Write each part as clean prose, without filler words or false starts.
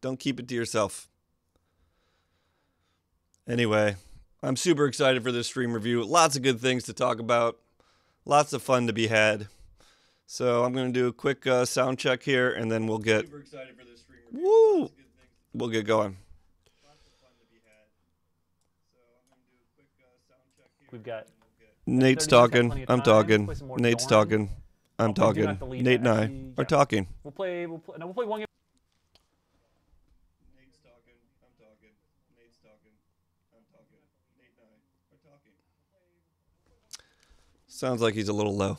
Don't keep it to yourself. Anyway, I'm super excited for this stream review. Lots of good things to talk about. Lots of fun to be had. So I'm going to do a quick sound check here, and then we'll get... Super excited for this stream review. Woo! We'll get going. Lots of fun to be had. So I'm going to do a quick sound check here. We've got... Nate's talking. I'm talking. Nate's talking. I'm talking. Nate and I are talking. We'll play one game. Nate's talking. I'm talking. Nate's talking. I'm talking. Nate and I are talking. Sounds like he's a little low.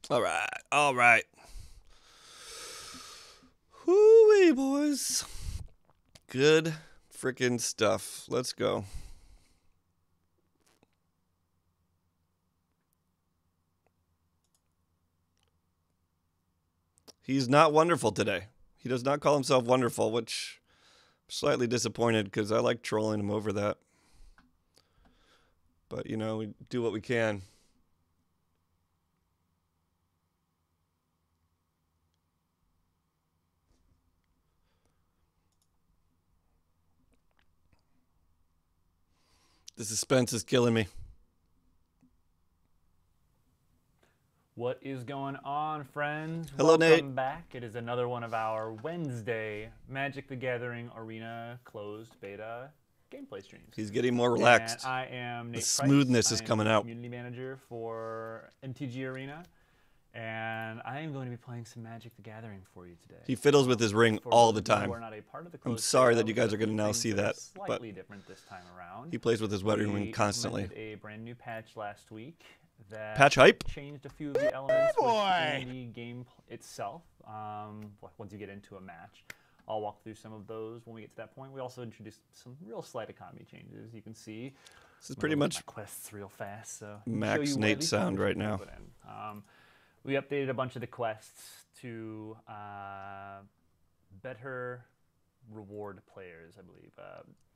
All right. All right. Whoo-wee, boys. Good freaking stuff. Let's go. He's not wonderful today. He does not call himself wonderful, which I'm slightly disappointed because I like trolling him over that. But, you know, we do what we can. The suspense is killing me. What is going on, friends? Hello, Nate. Welcome back. It is another one of our Wednesday Magic the Gathering Arena closed beta gameplay streams. He's getting more relaxed. And I am Nate The smoothness Price. is coming out. Community manager for MtG Arena, and I am going to be playing some Magic the Gathering for you today. He fiddles with his ring all the time. Not a part of the I'm sorry that you guys are going to now see that, but slightly different this time around. He plays with his wedding ring constantly. We implemented a brand new patch last week that patch hype changed a few of the elements within the game itself. Once you get into a match, I'll walk through some of those when we get to that point. We also introduced some real slight economy changes. You can see this is pretty much quests real fast. So max Nate sound right now. We updated a bunch of the quests to better reward players, I believe.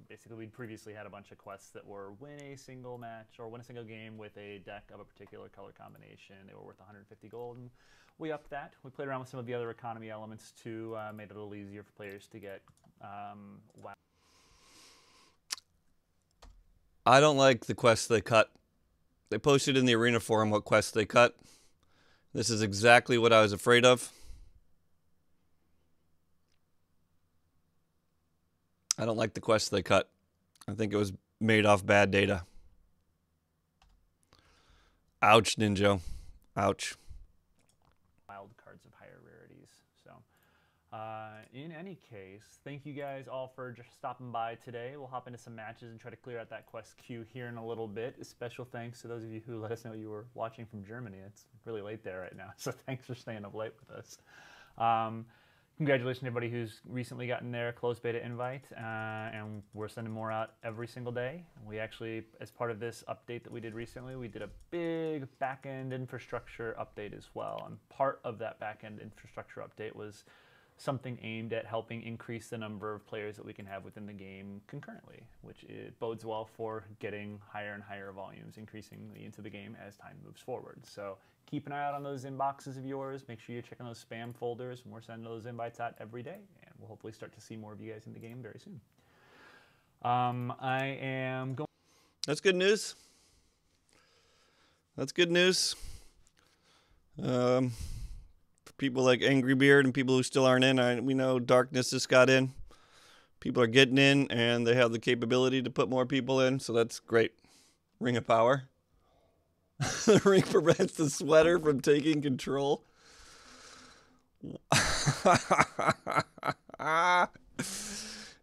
Basically, we previously had a bunch of quests that were win a single match or win a single game with a deck of a particular color combination. They were worth 150 gold, and we upped that. We played around with some of the other economy elements too, made it a little easier for players to get wow. I don't like the quests they cut. They posted in the arena forum what quests they cut. This is exactly what I was afraid of. I don't like the quests they cut. I think it was made off bad data. Ouch, Ninja. Ouch. Wild cards of higher rarities. So, in any case, thank you guys all for just stopping by today. We'll hop into some matches and try to clear out that quest queue here in a little bit. A special thanks to those of you who let us know you were watching from Germany. It's really late there right now, so thanks for staying up late with us. Congratulations to everybody who's recently gotten their closed beta invite, and we're sending more out every single day. We actually, as part of this update that we did recently, we did a big back-end infrastructure update as well, and part of that back-end infrastructure update was something aimed at helping increase the number of players that we can have within the game concurrently, which it bodes well for getting higher and higher volumes increasingly into the game as time moves forward. So keep an eye out on those inboxes of yours. Make sure you're checking those spam folders, and we're sending those invites out every day, and we'll hopefully start to see more of you guys in the game very soon. I am going... That's good news. That's good news. For people like Angry Beard and people who still aren't in, we know Darkness just got in. People are getting in, and they have the capability to put more people in, so that's great. Ring of Power. The ring prevents the sweater from taking control.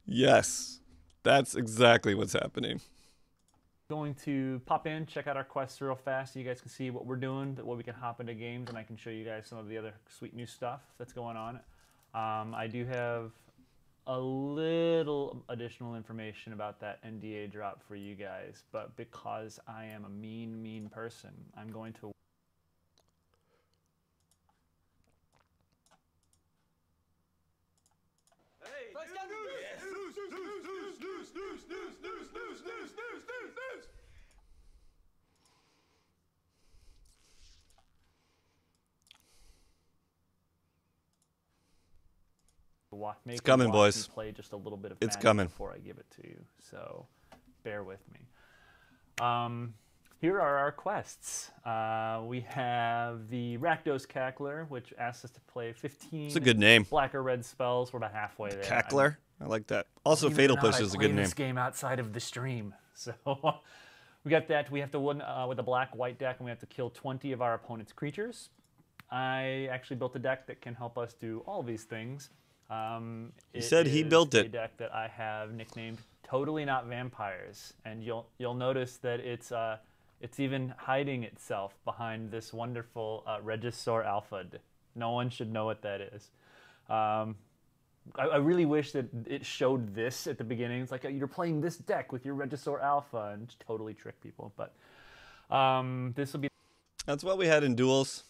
Yes, that's exactly what's happening. Going to pop in, check out our quests real fast so you guys can see what we're doing, what we can hop into games, and I can show you guys some of the other sweet new stuff that's going on. I do have a little additional information about that Nda Drop for you guys, but because I am a mean person, I'm going to... Hey, news! make coming, watch boys. me play just a little bit of It's Magic coming. before I give it to you. So bear with me. Here are our quests. We have the Rakdos Cackler, which asks us to play 15 It's a good name. black or red spells. We're about halfway there. Cackler? I like that. Also, Believe it or Fatal not, Push I is a play good name. this game outside of the stream. So we got that. We have to win with a black-white deck, and we have to kill 20 of our opponent's creatures. I actually built a deck that can help us do all these things. He said he built a it. deck that I have nicknamed Totally Not Vampires, and you'll notice that it's even hiding itself behind this wonderful Regisaur Alpha. No one should know what that is. I really wish that it showed this at the beginning. It's like, you're playing this deck with your Regisaur Alpha, and just totally trick people. But this will be... That's what we had in duels.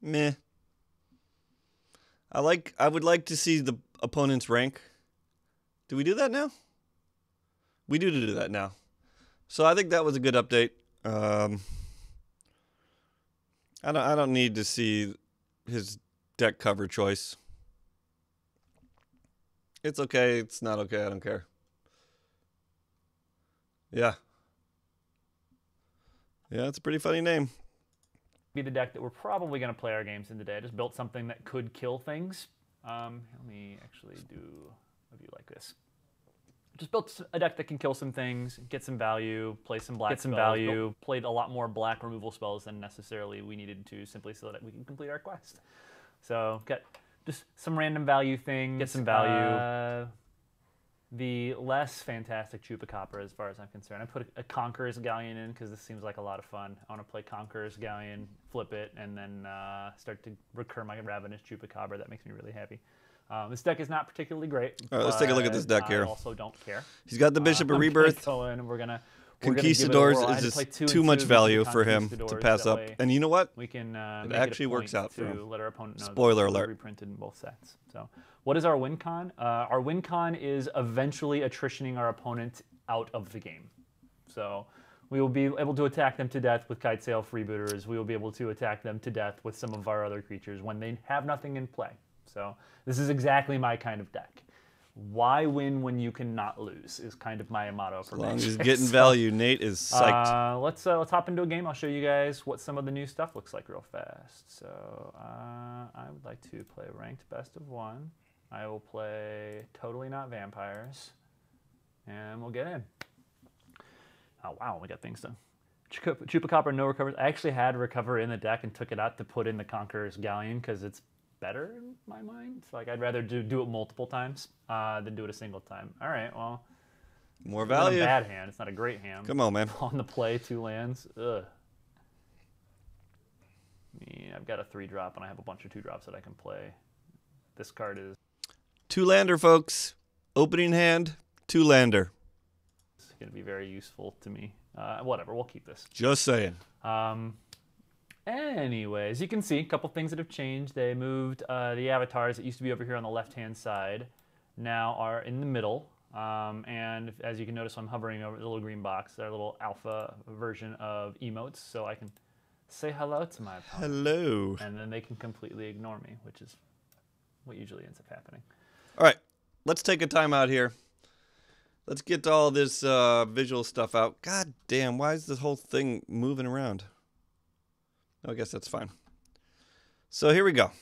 Meh. I would like to see the opponent's rank. Do we do that now? We do that now. So I think that was a good update. I don't need to see his deck cover choice. It's okay. It's not okay. I don't care. Yeah. Yeah, it's a pretty funny name. Be the deck that we're probably going to play our games in today. I just built something that could kill things. Let me actually do a view like this. Just built a deck that can kill some things, get some value, play some black spells. Value. Played a lot more black removal spells than necessarily we needed to, simply so that we can complete our quest. So got just some random value things. Get some value. The less fantastic Chupacabra, as far as I'm concerned. I put a Conqueror's Galleon in because this seems like a lot of fun. I want to play Conqueror's Galleon, flip it, and then start to recur my Ravenous Chupacabra. That makes me really happy. This deck is not particularly great. All right, let's take a look at this deck here. I also don't care. He's got the Bishop of Rebirth. We're gonna Conquistadors is just too much value for him to pass up. And you know what? We can it actually works out for him. Let our opponent know Spoiler that alert. Reprinted in both sets. So, what is our win con? Our win con is eventually attritioning our opponent out of the game. So, we will be able to attack them to death with Kitesail Freebooters. We will be able to attack them to death with some of our other creatures when they have nothing in play. So, this is exactly my kind of deck. Why win when you cannot lose is kind of my motto for Magic. As long as getting value, Nate is psyched. Let's hop into a game. I'll show you guys what some of the new stuff looks like real fast. So I would like to play ranked best of one. I will play Totally Not Vampires, and we'll get in. Oh wow, we got things done. Chupacabra no recovers. I actually had recover in the deck and took it out to put in the Conqueror's Galleon because it's better in my mind. Like, I'd rather do it multiple times than do it a single time. All right, well, more value. It's not a bad hand. It's not a great hand. Come on, man. On the play, 2 lands. Ugh. I've got a 3-drop, and I have a bunch of 2-drops that I can play. This card is 2-lander, folks. Opening hand, 2-lander. It's going to be very useful to me. Whatever, we'll keep this. Just saying. Anyways, you can see a couple things that have changed. They moved the avatars that used to be over here on the left-hand side now are in the middle. And as you can notice, I'm hovering over the little green box. They're a little alpha version of emotes, so I can say hello to my opponent. Hello. And then they can completely ignore me, which is what usually ends up happening. All right, let's take a time out here. Let's get all this visual stuff out. God damn, why is this whole thing moving around? I guess that's fine. So here we go.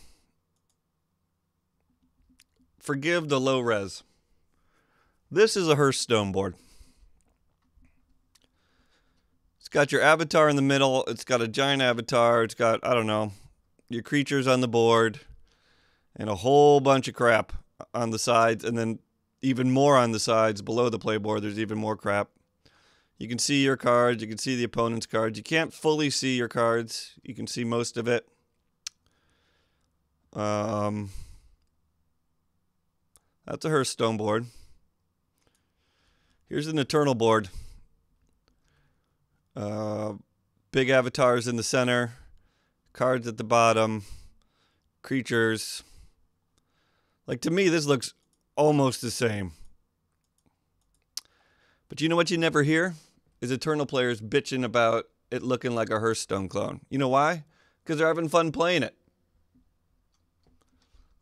Forgive the low res. This is a Hearthstone board. It's got your avatar in the middle. It's got a giant avatar. It's got, I don't know, your creatures on the board. And a whole bunch of crap on the sides. And then even more on the sides below the playboard. There's even more crap. You can see your cards. You can see the opponent's cards. You can't fully see your cards. You can see most of it. That's a Hearthstone board. Here's an Eternal board. Big avatars in the center. Cards at the bottom. Creatures. Like, to me, this looks almost the same. But you know what you never hear? Is Eternal players bitching about it looking like a Hearthstone clone. You know why? Because they're having fun playing it.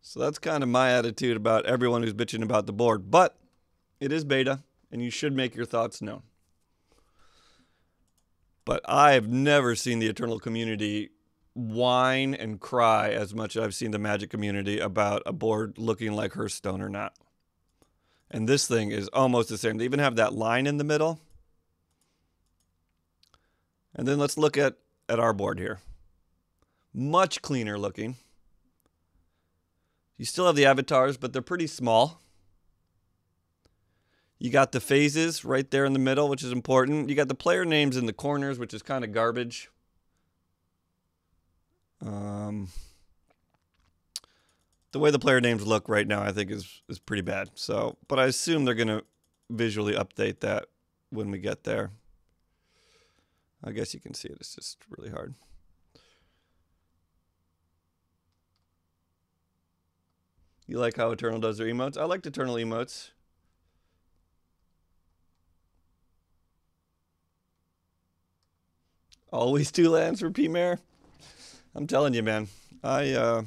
So that's kind of my attitude about everyone who's bitching about the board. But it is beta, and you should make your thoughts known. But I've never seen the Eternal community whine and cry as much as I've seen the Magic community about a board looking like Hearthstone or not. And this thing is almost the same. They even have that line in the middle. And then let's look at our board here. Much cleaner looking. You still have the avatars, but they're pretty small. You got the phases right there in the middle, which is important. You got the player names in the corners, which is kind of garbage. The way the player names look right now, I think, is pretty bad. So, but I assume they're going to visually update that when we get there. I guess you can see it. It's just really hard. You like how Eternal does their emotes? I liked Eternal emotes. Always 2 lands for P-Mare. I'm telling you, man. I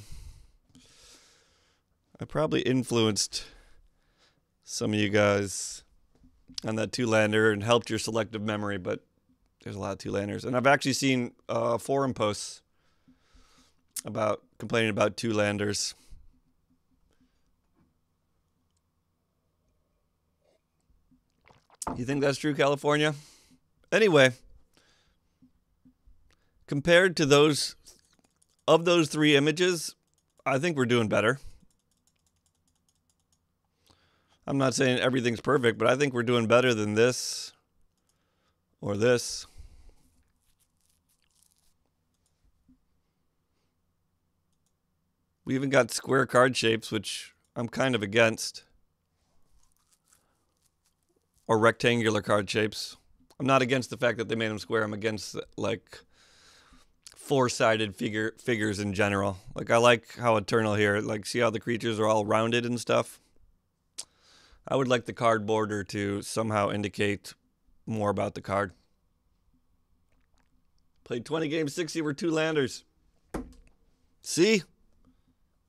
probably influenced some of you guys on that 2-lander and helped your selective memory, but there's a lot of 2-landers. And I've actually seen forum posts about complaining about 2-landers. You think that's true, California? Anyway, compared to those 3 images, I think we're doing better. I'm not saying everything's perfect, but I think we're doing better than this or this. We even got square card shapes, which I'm kind of against. Or rectangular card shapes. I'm not against the fact that they made them square. I'm against, like, 4-sided figures in general. Like, I like how Eternal here, like, see how the creatures are all rounded and stuff? I would like the card border to somehow indicate more about the card. Played 20 games, 60 were 2-landers. See?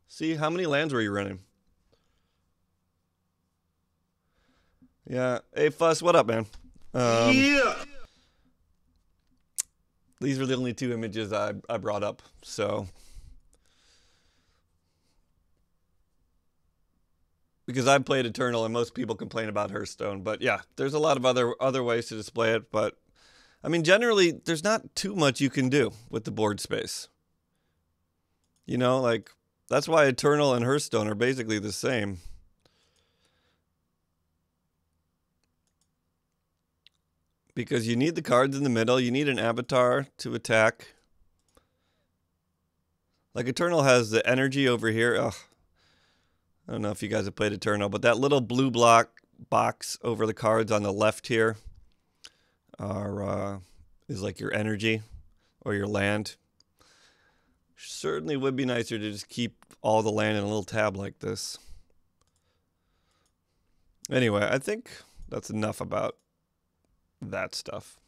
See, how many lands were you running? Yeah. Hey, Fuss, what up, man? Yeah. These were the only 2 images I brought up, so. Because I've played Eternal and most people complain about Hearthstone. But yeah, there's a lot of other ways to display it. But I mean, generally, there's not too much you can do with the board space. You know, like, that's why Eternal and Hearthstone are basically the same. Because you need the cards in the middle. You need an avatar to attack. Like, Eternal has the energy over here. Ugh. I don't know if you guys have played Eternal, but that little blue block box over the cards on the left here is like your energy or your land. Certainly would be nicer to just keep all the land in a little tab like this. Anyway, I think that's enough about that stuff.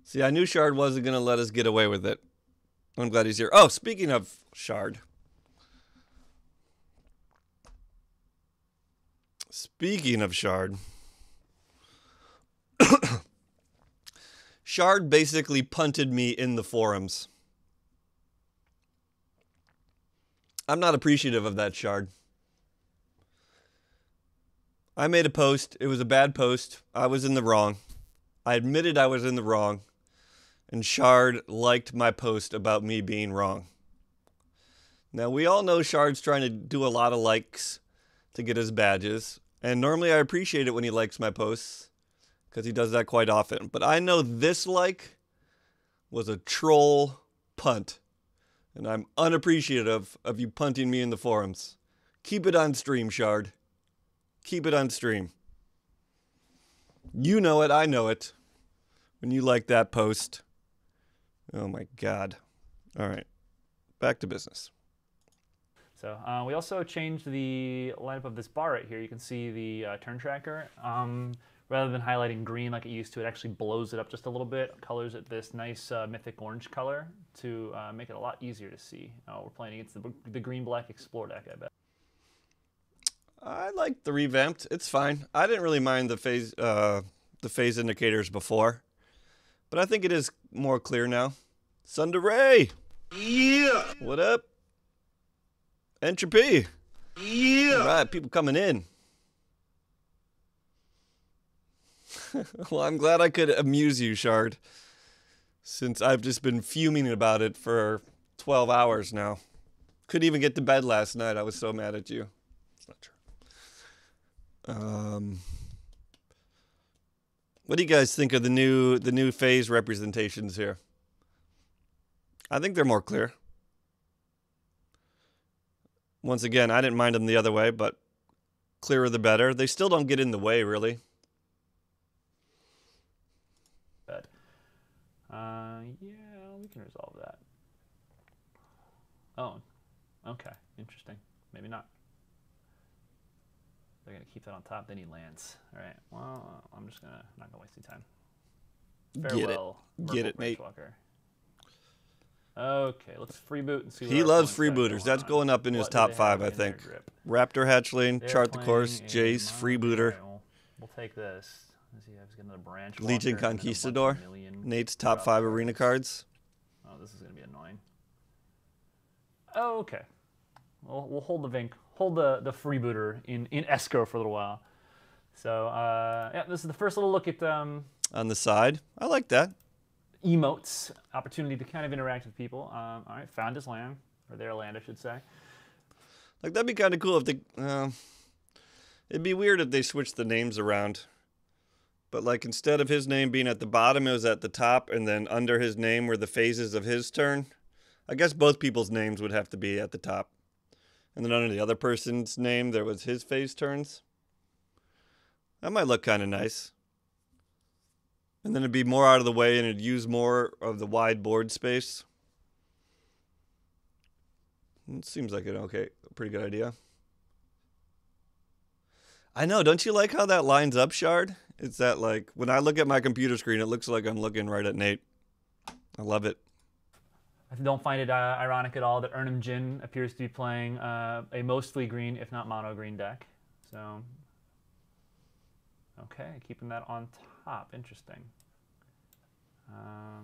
See, I knew Shard wasn't going to let us get away with it. I'm glad he's here. Oh, speaking of Shard. Speaking of Shard. Shard basically punted me in the forums. I'm not appreciative of that, Shard. I made a post. It was a bad post. I was in the wrong. I admitted I was in the wrong. And Shard liked my post about me being wrong. Now, we all know Shard's trying to do a lot of likes to get his badges. And normally I appreciate it when he likes my posts, because he does that quite often. But I know this like was a troll punt. And I'm unappreciative of you punting me in the forums. Keep it on stream, Shard. Keep it on stream. You know it, I know it. When you like that post. Oh my God. All right. Back to business. So we also changed the lineup of this bar right here. You can see the turn tracker. rather than highlighting green like it used to, it actually blows it up just a little bit, colors it this nice mythic orange color to make it a lot easier to see. We're playing against the green-black Explore deck, I bet. I like the revamped. It's fine. I didn't really mind the phase indicators before, but I think it is more clear now. Nda Ray! Yeah! What up? Entropy! Yeah! All right, people coming in. Well, I'm glad I could amuse you, Shard, since I've just been fuming about it for 12 hours now. Couldn't even get to bed last night. I was so mad at you. It's not true. What do you guys think of the new phase representations here? I think they're more clear. Once again, I didn't mind them the other way, but clearer the better. They still don't get in the way, really. But yeah, we can resolve that. Oh, okay, interesting. Maybe not. They're gonna keep that on top. They need lands. All right. Well, I'm just not gonna waste any time. Farewell. Get it, Nate. Okay, let's freeboot and see. He loves freebooters. That's going up in his top 5, I think. Raptor Hatchling, Chart the Course, Jace, freebooter. Right, we'll take this. Let's see, I've got another branch. Legion Conquistador. Nate's top 5 arena cards. Oh, this is gonna be annoying. Oh, okay. We'll hold the Vink, hold the freebooter in escrow for a little while. So yeah, this is the first little look at on the side. I like that. Emotes, opportunity to kind of interact with people. All right, found his land, or their land, I should say. Like, that'd be kind of cool if they. It'd be weird if they switched the names around. But like, instead of his name being at the bottom, it was at the top, and then under his name were the phases of his turn. I guess both people's names would have to be at the top. And then under the other person's name, there was his phase turns. That might look kind of nice. And then it'd be more out of the way, and it'd use more of the wide board space. It seems like a pretty good idea. I know, don't you like how that lines up, Shard? It's that, like, when I look at my computer screen, it looks like I'm looking right at Nate. I love it. I don't find it ironic at all that Ernum Jin appears to be playing a mostly green, if not mono green deck. So, okay, keeping that on top. Interesting.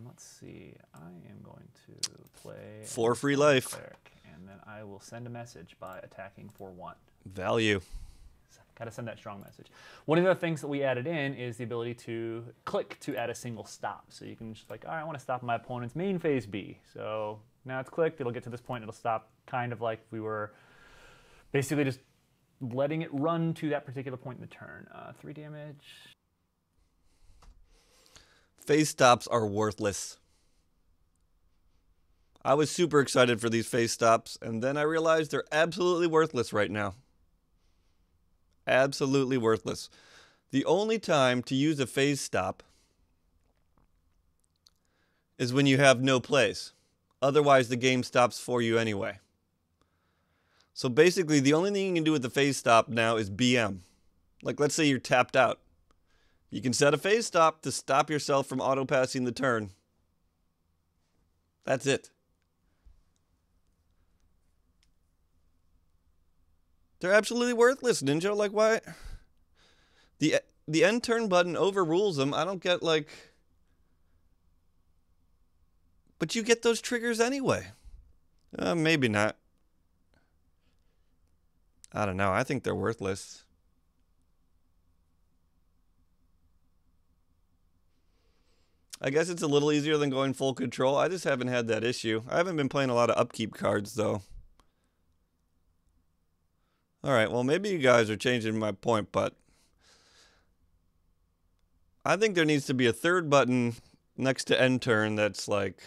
Let's see. I am going to play 4 free life. Cleric, and then I will send a message by attacking for 1. Value. Got to send that strong message. One of the things that we added in is the ability to click to add a single stop. So you can just like, all right, I want to stop my opponent's main phase B. So now it's clicked. It'll get to this point. It'll stop, kind of like we were basically just letting it run to that particular point in the turn. 3 damage. Phase stops are worthless. I was super excited for these phase stops, and then I realized they're absolutely worthless right now. Absolutely worthless. The only time to use a phase stop is when you have no plays. Otherwise, the game stops for you anyway. So basically, the only thing you can do with the phase stop now is BM. Like, let's say you're tapped out. You can set a phase stop to stop yourself from auto-passing the turn. That's it. They're absolutely worthless, Ninja. Like, why? The end turn button overrules them. I don't get, like... But you get those triggers anyway. Maybe not. I don't know. I think they're worthless. I guess it's a little easier than going full control. I just haven't had that issue. I haven't been playing a lot of upkeep cards, though. All right, well, maybe you guys are changing my point, but I think there needs to be a third button next to end turn that's like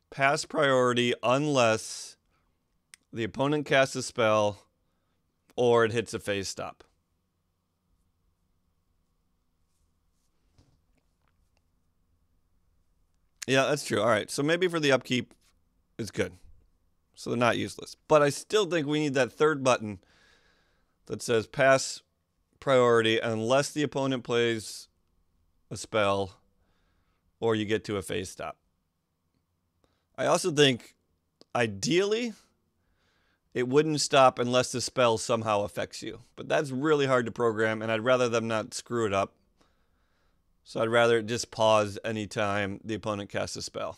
pass priority unless the opponent casts a spell or it hits a phase stop. Yeah, that's true. All right, so maybe for the upkeep, it's good. So they're not useless. But I still think we need that third button that says pass priority unless the opponent plays a spell or you get to a phase stop. I also think, ideally, it wouldn't stop unless the spell somehow affects you. But that's really hard to program, and I'd rather them not screw it up. So I'd rather it just pause anytime the opponent casts a spell.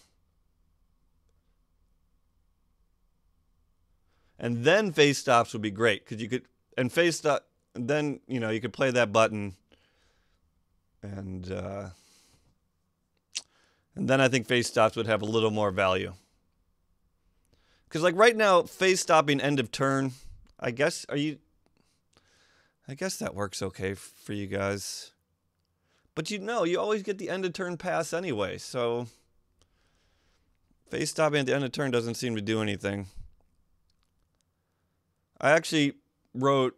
And then phase stops would be great, because you could, and phase stop, and then, you know, you could play that button, and then I think phase stops would have a little more value. Because, like, right now, phase stopping end of turn, I guess that works okay for you guys. But you know, you always get the end of turn pass anyway, so phase stopping at the end of turn doesn't seem to do anything. I actually wrote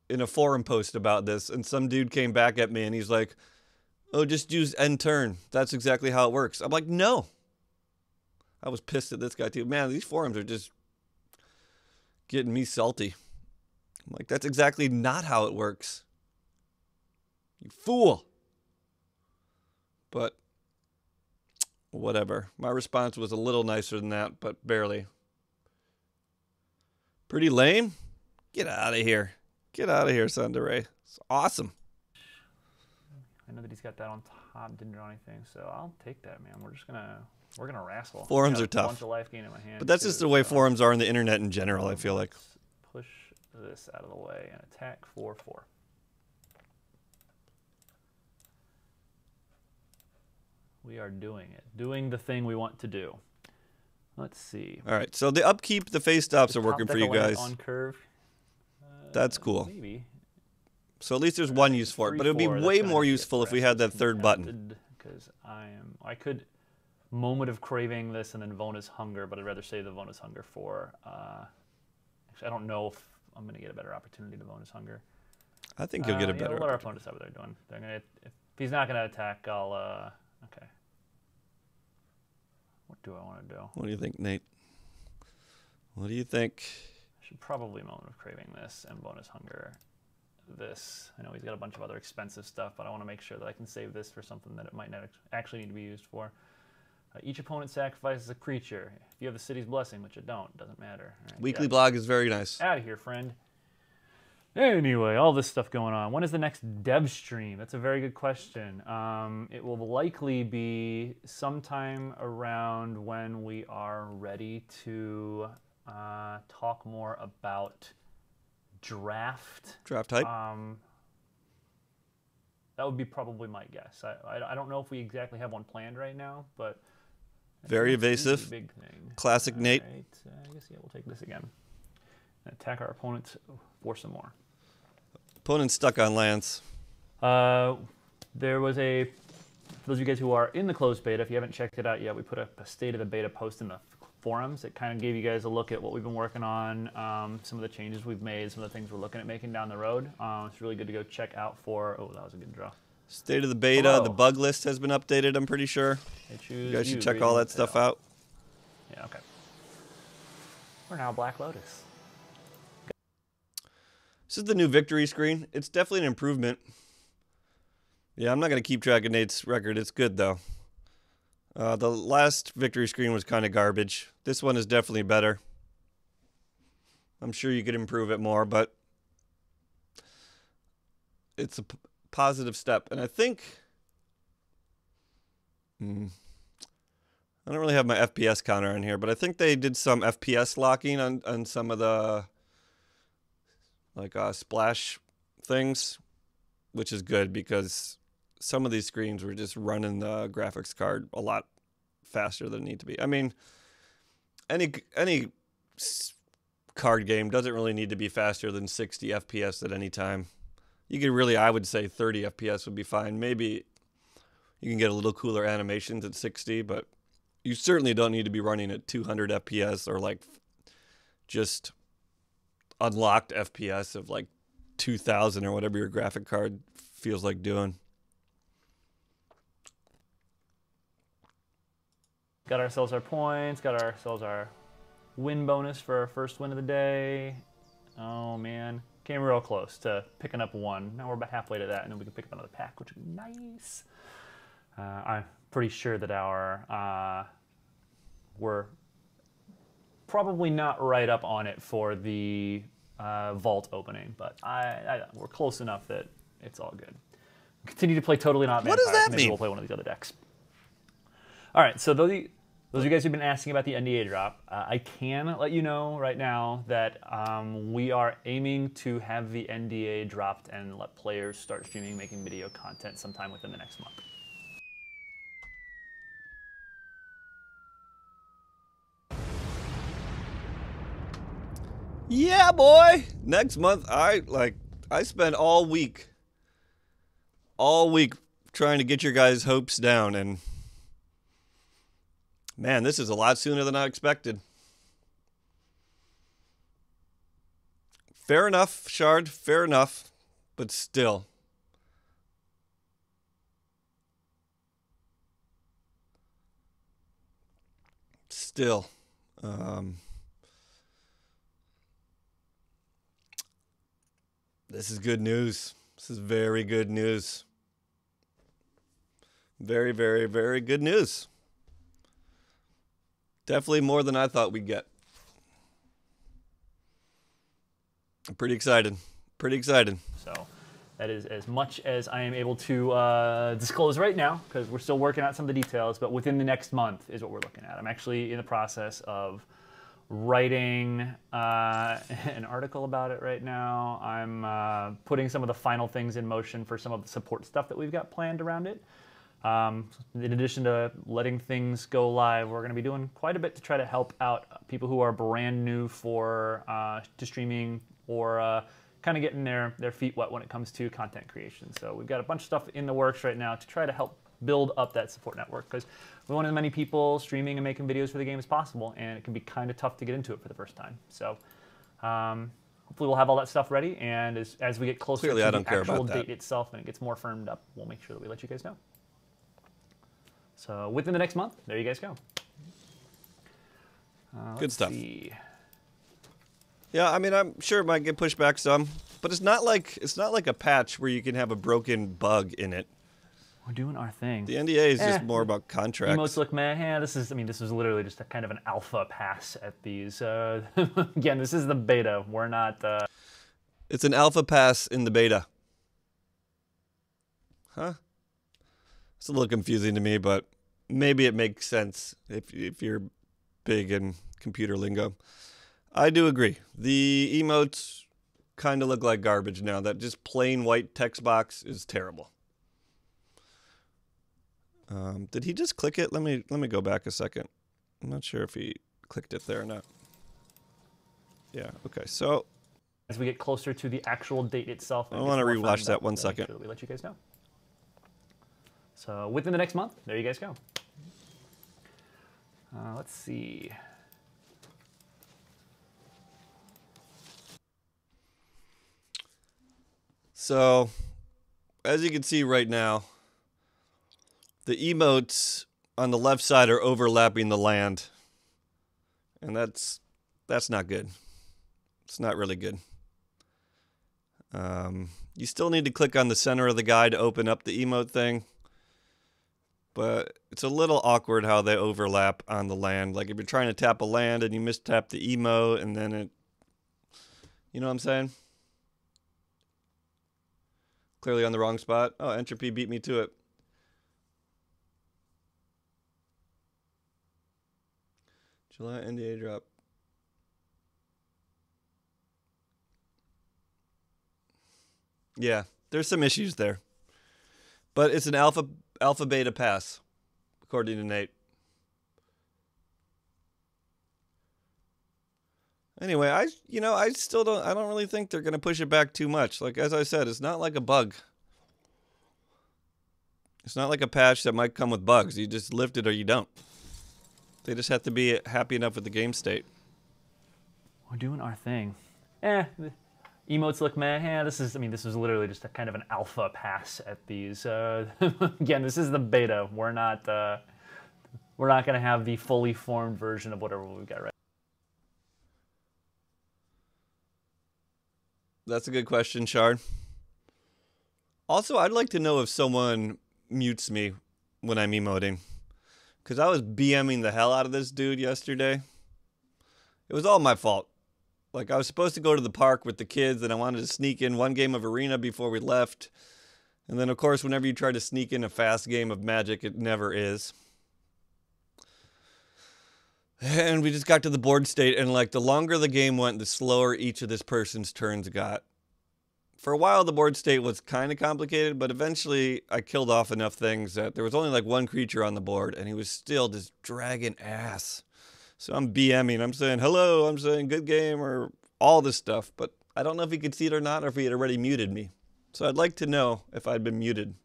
in a forum post about this, and some dude came back at me, and he's like, oh, just use end turn. That's exactly how it works. I'm like, no. I was pissed at this guy, too. Man, these forums are just getting me salty. I'm like, that's exactly not how it works. You fool. But whatever. My response was a little nicer than that, but barely. Pretty lame? Get out of here. Get out of here, Sundaray. It's awesome. I know that he's got that on top, didn't draw anything, so I'll take that, man. We're gonna wrestle. Forums are tough. A bunch of life gain in my hand, but that's just the way forums are on the internet in general, I feel like. Push this out of the way and attack 4/4. We are doing it. Doing the thing we want to do. Let's see. All right, so the upkeep, the phase stops are working for you guys. On curve. That's cool. Maybe. So at least there's one use for it, but it would be way more useful if we had that third button. Because I could Moment of Craving this and then Vonus Hunger, but I'd rather save the Vonus Hunger for. Actually, I don't know if I'm going to get a better opportunity to Vonus Hunger. I think you'll get a better. We'll let our opponents have what they're doing. They're gonna, if he's not going to attack, I'll. Okay. What do I want to do? What do you think, Nate? What do you think? I should probably Moment of Craving this and Bonus Hunger this. I know he's got a bunch of other expensive stuff, but I want to make sure that I can save this for something that it might not actually need to be used for. Each opponent sacrifices a creature. If you have the city's blessing, which I don't, it doesn't matter. Right, Weekly blog is very nice. Out of here, friend. Anyway, all this stuff going on. When is the next dev stream? That's a very good question. It will likely be sometime around when we are ready to talk more about draft. Draft hype? That would be probably my guess. I don't know if we exactly have one planned right now, but... Very evasive. Big thing. Classic All Nate. Right. I guess, yeah, we'll take this again. And attack our opponent for some more. Opponent's stuck on lands. There was a... For those of you guys who are in the closed beta, if you haven't checked it out yet, we put a state of the beta post in the forums. It kind of gave you guys a look at what we've been working on, some of the changes we've made, some of the things we're looking at making down the road. It's really good to go check out for... Oh, that was a good draw. State of the beta, Hello. The bug list has been updated, I'm pretty sure. You guys should check all that stuff out. Yeah, okay. We're now Black Lotus. This is the new victory screen. It's definitely an improvement. Yeah, I'm not going to keep track of Nate's record. It's good, though. The last victory screen was kind of garbage. This one is definitely better. I'm sure you could improve it more, but it's a positive step. And I think... I don't really have my FPS counter on here, but I think they did some FPS locking on some of the splash things, which is good because some of these screens were just running the graphics card a lot faster than it need to be. I mean, any card game doesn't really need to be faster than 60 FPS at any time. You could really, I would say 30 FPS would be fine. Maybe you can get a little cooler animations at 60, but you certainly don't need to be running at 200 FPS or like just unlocked FPS of like 2000 or whatever your graphic card feels like doing. Got ourselves our points, got ourselves our win bonus for our first win of the day. Oh man, came real close to picking up one. Now we're about halfway to that, and then we can pick up another pack, which would be nice. I'm pretty sure that we're probably not right up on it for the vault opening, but we're close enough that it's all good. Continue to play Totally Not Vampire. What does that Maybe mean? we'll play one of these other decks. All right, so those of you guys who've been asking about the Nda Drop, I can let you know right now that we are aiming to have the Nda dropped and let players start streaming, making video content sometime within the next month. Yeah, boy. Next month, I spent all week trying to get your guys' hopes down, and man, this is a lot sooner than I expected. Fair enough, Shard, fair enough, but still. This is good news. This is very good news. Very, very, very good news. Definitely more than I thought we'd get. I'm pretty excited. Pretty excited. So that is as much as I am able to disclose right now, because we're still working out some of the details, but within the next month is what we're looking at. I'm actually in the process of writing an article about it right now. I'm putting some of the final things in motion for some of the support stuff that we've got planned around it. In addition to letting things go live, we're going to be doing quite a bit to try to help out people who are brand new to streaming or kind of getting their feet wet when it comes to content creation. So we've got a bunch of stuff in the works right now to try to help build up that support network, because we want as many people streaming and making videos for the game as possible, and it can be kind of tough to get into it for the first time. So hopefully we'll have all that stuff ready, and as we get closer Clearly, to I the don't care actual about that. date itself and it gets more firmed up, we'll make sure that we let you guys know. So within the next month, there you guys go. Good stuff. See. Yeah, I mean, I'm sure it might get pushed back some, but it's not like a patch where you can have a broken bug in it. We're doing our thing. The NDA is just more about contracts. Emotes look meh. Yeah, this is literally just a kind of an alpha pass at these. Again, this is the beta. We're not. It's an alpha pass in the beta. Huh? It's a little confusing to me, but maybe it makes sense if you're big in computer lingo. I do agree. The emotes kind of look like garbage now. That just plain white text box is terrible. Did he just click it? Let me go back a second. I'm not sure if he clicked it there or not. Yeah, okay. So As we get closer to the actual date itself, I want to rewatch that 1 second. Sure that we let you guys know. So within the next month, there you guys go. Let's see. So, as you can see right now, the emotes on the left side are overlapping the land. And that's not good. It's not really good. You still need to click on the center of the guy to open up the emote thing. But it's a little awkward how they overlap on the land. Like if you're trying to tap a land and you mistap the emote and then it... You know what I'm saying? Clearly on the wrong spot. Oh, Entropy beat me to it. July Nda Drop. Yeah, there's some issues there. But it's an alpha beta pass, according to Nate. Anyway, I don't really think they're going to push it back too much. Like as I said, it's not like a bug. It's not like a patch that might come with bugs. You just lift it or you don't. They just have to be happy enough with the game state. We're doing our thing. Emotes look meh. Yeah, this is literally just a kind of an alpha pass at these. Again, this is the beta. We're not going to have the fully formed version of whatever we've got right. That's a good question, Shard. Also, I'd like to know if someone mutes me when I'm emoting. Because I was BMing the hell out of this dude yesterday. It was all my fault. Like, I was supposed to go to the park with the kids, and I wanted to sneak in one game of Arena before we left. And then, of course, whenever you try to sneak in a fast game of Magic, it never is. And we just got to the board state, and like the longer the game went, the slower each of this person's turns got. For a while, the board state was kind of complicated, but eventually I killed off enough things that there was only like one creature on the board, and he was still just dragging ass. So I'm BMing, I'm saying hello, I'm saying good game, or all this stuff, but I don't know if he could see it or not, or if he had already muted me. So I'd like to know if I'd been muted.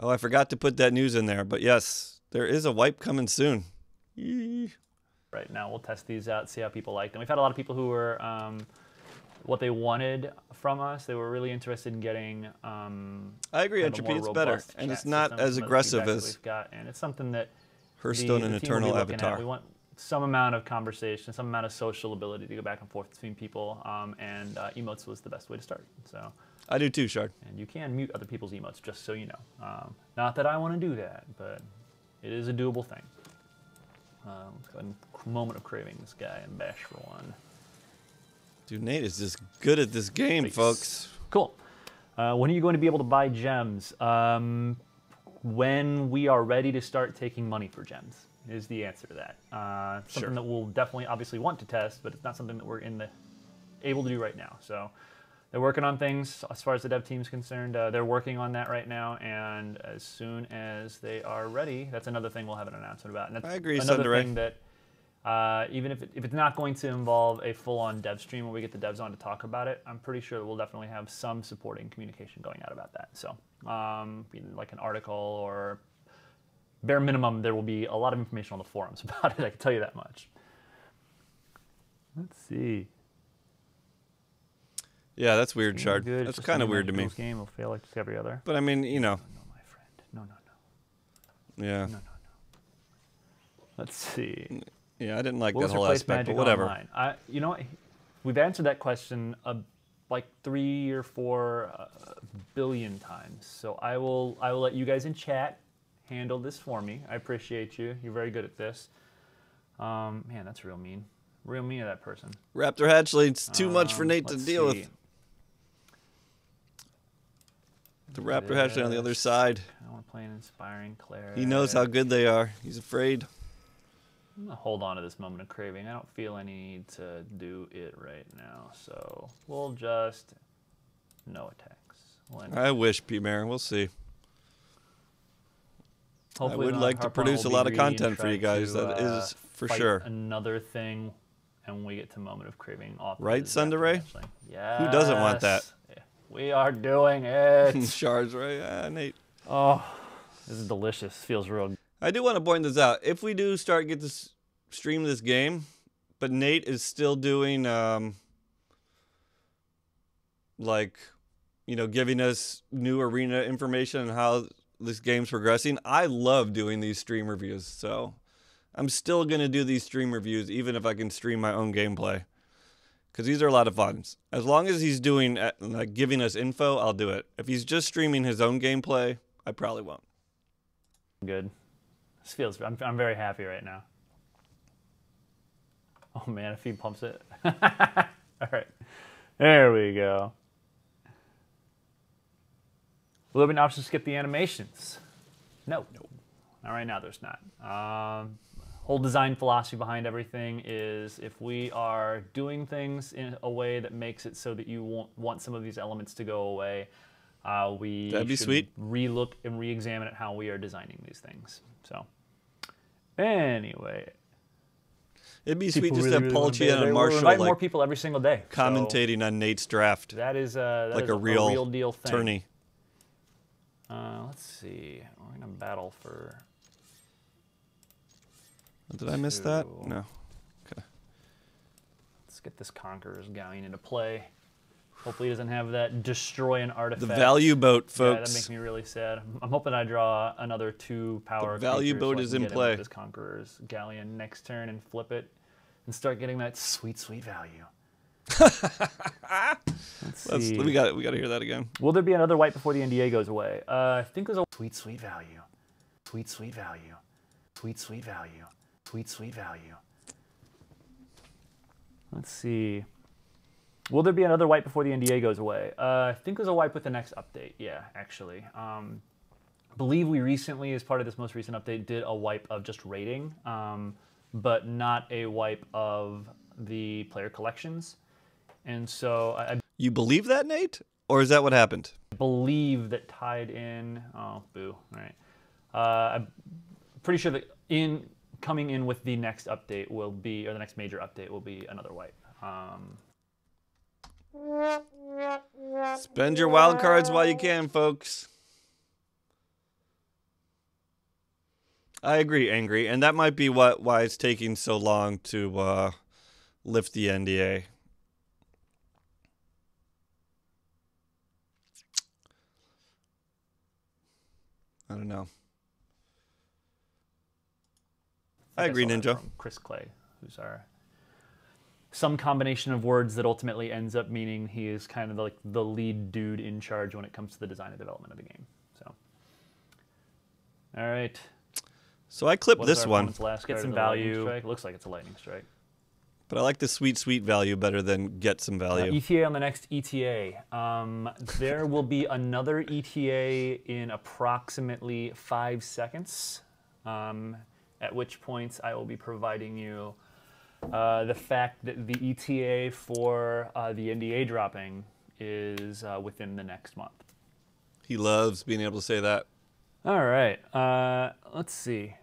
Oh, I forgot to put that news in there, but yes, there is a wipe coming soon. Yee. Right now, we'll test these out, see how people like them. We've had a lot of people who were what they wanted from us. They were really interested in getting. I agree, Entropy. It's better, and it's not as aggressive as we've got, and it's something that Hearthstone and Eternal Avatar. We want some amount of conversation, some amount of social ability to go back and forth between people, and emotes was the best way to start. So I do too, Shard. And you can mute other people's emotes, just so you know. Not that I want to do that, but it is a doable thing. Let's go ahead and moment of craving this guy and bash for one. Dude, Nate is just good at this game, folks. Cool. When are you going to be able to buy gems? When we are ready to start taking money for gems is the answer to that. Something that we'll definitely, obviously, want to test, but it's not something that we're able to do right now. So they're working on things as far as the dev team is concerned. They're working on that right now, and as soon as they are ready, that's another thing we'll have an announcement about. And that's I agree, another Sundaray. thing that even if it's not going to involve a full-on dev stream where we get the devs on to talk about it, I'm pretty sure we'll definitely have some supporting communication going out about that. So like an article, or bare minimum, there will be a lot of information on the forums about it. I can tell you that much. Let's see. Yeah, that's weird, Shard. Good. That's Just kind of like weird to me. Game will fail like just every other. But I mean, you know. No, my friend. No. Yeah. No. Let's see. Yeah, I didn't like Will that this whole replace aspect, Magic but whatever. Online? You know what? We've answered that question like 3 or 4 billion times. So I will let you guys in chat handle this for me. I appreciate you. You're very good at this. Man, that's real mean. Real mean of that person. Raptor Hatchling, it's too much for Nate to deal with. The Raptor Hatchling on the other side. I want to play an inspiring Cleric. He knows how good they are. He's afraid. I'm going to hold on to this moment of craving. I don't feel any need to do it right now. So we'll just no attacks. I wish, P-Mare. We'll see. Hopefully I would like to produce a lot of content for you guys. That is for sure. Another thing, and we get to moment of craving off. Right, Sundaray? Yes. Who doesn't want that? Yeah, we are doing it. Shards, right? Yeah, Nate. Oh, this is delicious. Feels real good. I do want to point this out. If we do get to stream this game, but Nate is still doing, like, you know, giving us new arena information and how this game's progressing. I love doing these stream reviews, so I'm still going to do these stream reviews even if I can stream my own gameplay, because these are a lot of fun. As long as he's doing, like, giving us info, I'll do it. If he's just streaming his own gameplay, I probably won't. Good. This feels, I'm very happy right now. Oh man, if he pumps it. All right, there we go. Will there be an option to skip the animations? No. Not right now, there's not. Whole design philosophy behind everything is if we are doing things in a way that makes it so that you won't want some of these elements to go away, we That'd be should sweet. relook and re-examine at how we are designing these things. So, anyway. It'd be sweet People just to have Paul Chia and Marshall invite like more people every single day. commentating on Nate's draft. So that is like a a real deal thing. tourney. Let's see. We're gonna battle for. Did I miss that? 2. No. Okay. Let's get this Conqueror's Galleon into play. Hopefully, he doesn't have that destroy an artifact. The value boat, Yeah, folks. that makes me really sad. I'm hoping I draw another 2 power. The value creatures boat so I is can in get him play. with this Conqueror's Galleon next turn and flip it, and start getting that sweet, sweet value. Let's see. We got to hear that again. Will there be another wipe before the NDA goes away? I think there's a sweet, sweet value. Sweet, sweet value. Sweet, sweet value. Sweet, sweet value. Let's see. Will there be another wipe before the NDA goes away? I think there's a wipe with the next update. Yeah, actually. I believe we recently, as part of this most recent update, did a wipe of just rating, but not a wipe of the player collections. And so You believe that, Nate? Or is that what happened? I believe that tied in... Oh, boo. All right. I'm pretty sure that coming in with the next update will be, or the next major update will be another wipe. Spend your wild cards while you can, folks. I agree, Angry, and that might be why it's taking so long to lift the NDA. I don't know. I agree, Ninja. From Chris Clay, who's some combination of words that ultimately ends up meaning he is kind of like the lead dude in charge when it comes to the design and development of the game. So, all right. So I clipped this one. Get some value. Looks like it's a lightning strike. But I like the sweet, sweet value better than get some value. ETA on the next ETA. There will be another ETA in approximately 5 seconds, at which point I will be providing you the fact that the ETA for the NDA dropping is within the next month. He loves being able to say that. All right. Let's see.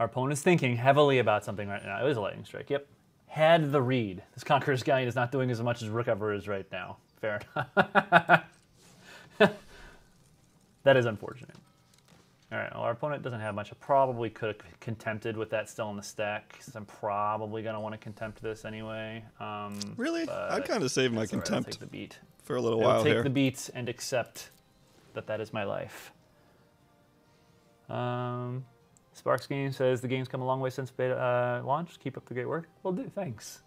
Our opponent's thinking heavily about something right now. It was a lightning strike. Yep. Had the read. This Conqueror's Galleon is not doing as much as Rook ever is right now. Fair enough. That is unfortunate. All right. Well, our opponent doesn't have much. I probably could have contempted with that still in the stack, because I'm probably going to want to contempt this anyway. Really? I'd kind of save my contempt. I'll take the beat. For a little while here. Take the beats and accept that is my life. Sparks Game says the game's come a long way since beta launch. Keep up the great work. Well, do thanks.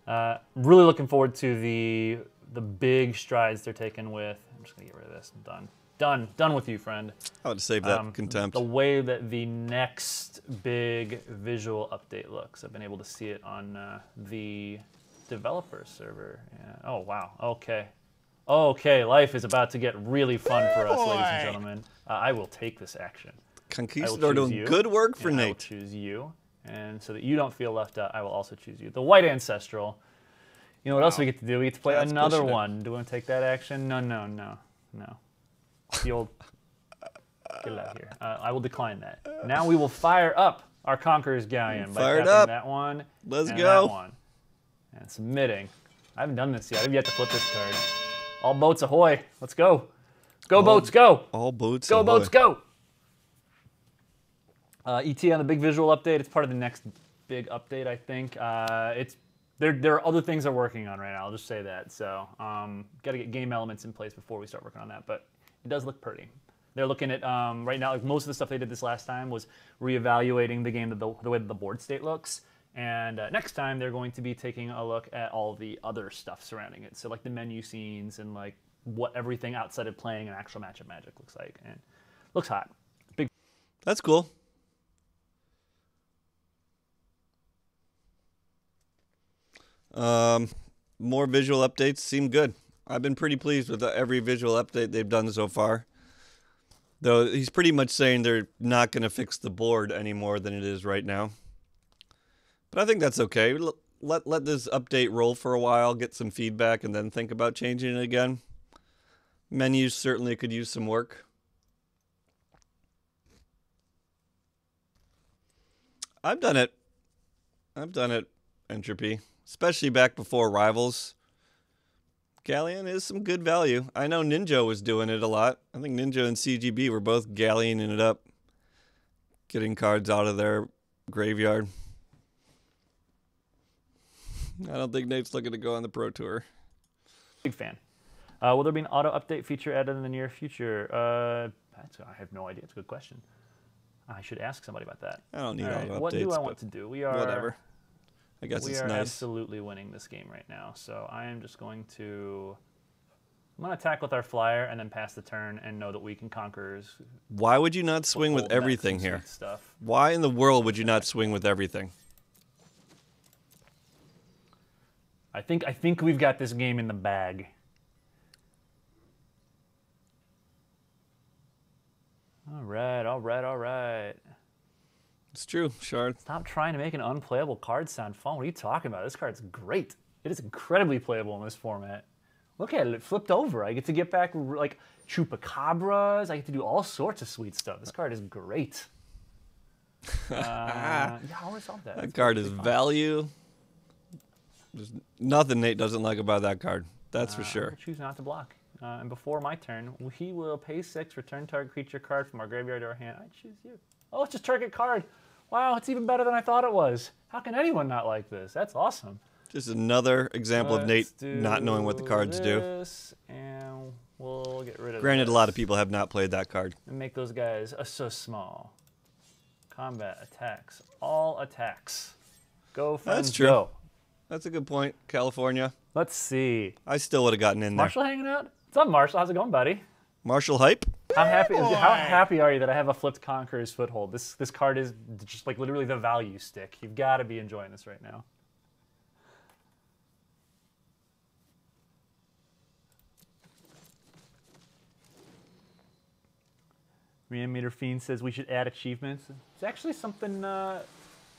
Really looking forward to the big strides they're taking with. I'm just gonna get rid of this. I'm done with you, friend. I would save that contempt. The way that the next big visual update looks. I've been able to see it on the developer server. Yeah. Oh wow. Okay. Okay. Life is about to get really fun for us, ladies and gentlemen. I will take this action. Conquistador doing good work for Nate. I will choose you, and so that you don't feel left out, I will also choose you. The White Ancestral. You know what else we get to do? We get to play another one. Do we want to take that action? No. The old... Get it out here. I will decline that. Now we will fire up our Conqueror's Galleon by tapping that one. Let's and go. That one. And submitting. I haven't done this yet. I have yet to flip this card. All boats ahoy. Let's go. Go boats, go. All boats go. ahoy. Go boats, go. ET on the big visual update. It's part of the next big update, I think. There are other things they're working on right now. I'll just say that. So, got to get game elements in place before we start working on that. But it does look pretty. They're looking at right now. Like most of the stuff they did this last time was reevaluating the game, the way that the board state looks. And next time they're going to be taking a look at all the other stuff surrounding it. So like the menu scenes and like what everything outside of playing an actual match of Magic looks like. And looks hot. Big. That's cool. More visual updates seem good. I've been pretty pleased with every visual update they've done so far. Though he's pretty much saying they're not going to fix the board any more than it is right now. But I think that's okay. Let this update roll for a while, get some feedback, and then think about changing it again. Menus certainly could use some work. I've done it, Entropy. Especially back before Rivals. Galleon is some good value. I know Ninja was doing it a lot. I think Ninja and CGB were both galleoning it up. Getting cards out of their graveyard. I don't think Nate's looking to go on the Pro Tour. Big fan. Will there be an auto update feature added in the near future? I have no idea. It's a good question. I should ask somebody about that. I don't need auto updates. What do I want to do? We are... Whatever. I guess we it's are nice. absolutely winning this game right now. So I am just going to... I'm going to attack with our flyer and then pass the turn and know that we can conquerors. Why would you not swing with hold back everything some here? sweet stuff. Why in the world would you not swing with everything? I think we've got this game in the bag. All right, all right, all right. It's true, Shard. Stop trying to make an unplayable card sound fun. What are you talking about? This card's great. It is incredibly playable in this format. Look at it, it flipped over. I get to get back like chupacabras. I get to do all sorts of sweet stuff. This card is great. Yeah, I'll resolve that. That card is value. There's nothing Nate doesn't like about that card. That's for sure. I'll choose not to block. And before my turn, he will pay 6, return target creature card from our graveyard to our hand. I choose you. Oh, it's just target card. Wow, it's even better than I thought it was. How can anyone not like this? That's awesome. Just another example of Nate not knowing what the cards do. And we'll get rid of Granted, this. a lot of people have not played that card. And make those guys so small. Combat attacks. All attacks. Go, friends, That's true. go. That's a good point, California. Let's see. I still would have gotten in there. Marshall hanging out? What's up, Marshall? How's it going, buddy? Marshall hype? How happy are you that I have a flipped Conqueror's Foothold? This card is just like literally the value stick. You've got to be enjoying this right now. Reanimator Fiend says we should add achievements. It's actually something,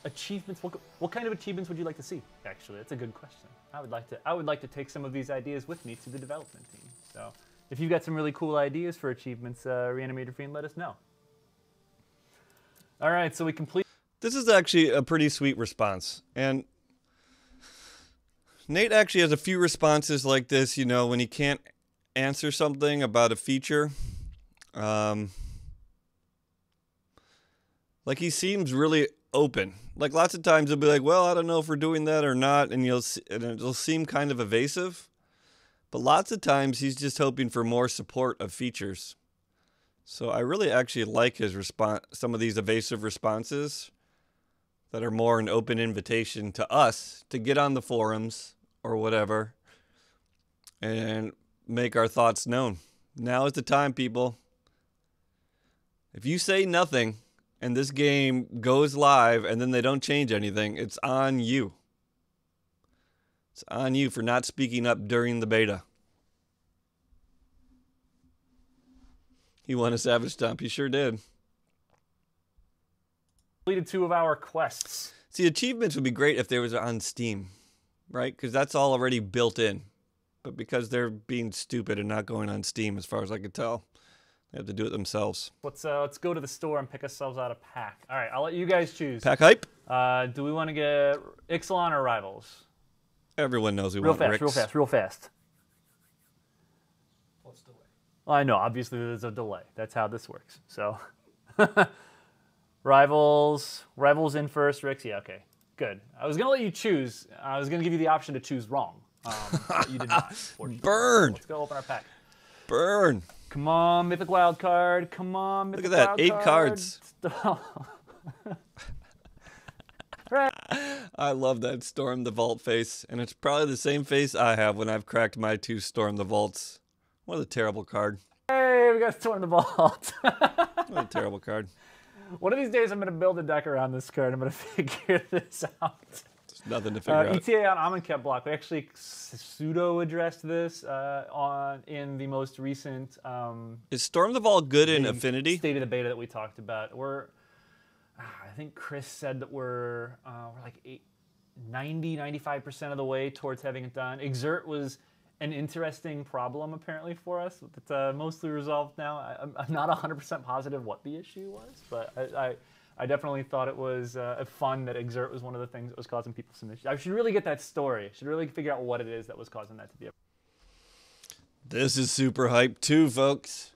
achievements, what kind of achievements would you like to see? Actually, that's a good question. I would like to take some of these ideas with me to the development team. So if you've got some really cool ideas for achievements, Reanimator Fiend, let us know. All right, so we complete. This is actually a pretty sweet response. And Nate actually has a few responses like this, you know, when he can't answer something about a feature. Like he seems really open. Like lots of times he'll be like, well, I don't know if we're doing that or not. And it'll seem kind of evasive. But lots of times he's just hoping for more support of features. So I really actually like his response, some of these evasive responses that are more an open invitation to us to get on the forums or whatever and make our thoughts known. Now is the time, people. If you say nothing and this game goes live and then they don't change anything, it's on you. It's on you for not speaking up during the beta. He won a Savage Stomp. He sure did. Completed 2 of our quests. See, achievements would be great if they was on Steam, right? Because that's all already built in. But because they're being stupid and not going on Steam, as far as I could tell, they have to do it themselves. Let's go to the store and pick ourselves out a pack. All right, I'll let you guys choose. Pack hype? Do we want to get Ixalan or Rivals? Everyone knows we Real want fast, Ricks. real fast, real fast. What's the way? I know, obviously there's a delay. That's how this works. So, Rivals in first, Ricks. Yeah, okay, good. I was gonna let you choose. I was gonna give you the option to choose wrong. But you did not. Burn! Let's go open our pack. Burn! Come on, Mythic Wild Card. Come on, Mythic Look at that, Wild 8 Card. cards. Right. I love that Storm the Vault face, and it's probably the same face I have when I've cracked my 2 Storm the Vaults. What a terrible card. Hey, we got Storm the Vault. What a terrible card. One of these days, I'm going to build a deck around this card. I'm going to figure this out. There's nothing to figure out. ETA on Amonkhet block. We actually pseudo-addressed this in the most recent Is Storm the Vault good in Affinity? state of the beta that we talked about. I think Chris said that we're like 90-95% of the way towards having it done. Exert was an interesting problem apparently for us. It's mostly resolved now. I'm not 100% positive what the issue was, but I definitely thought it was fun that Exert was one of the things that was causing people some issues. I should really get that story. I should really figure out what it is that was causing that to be. This is super hype too, folks.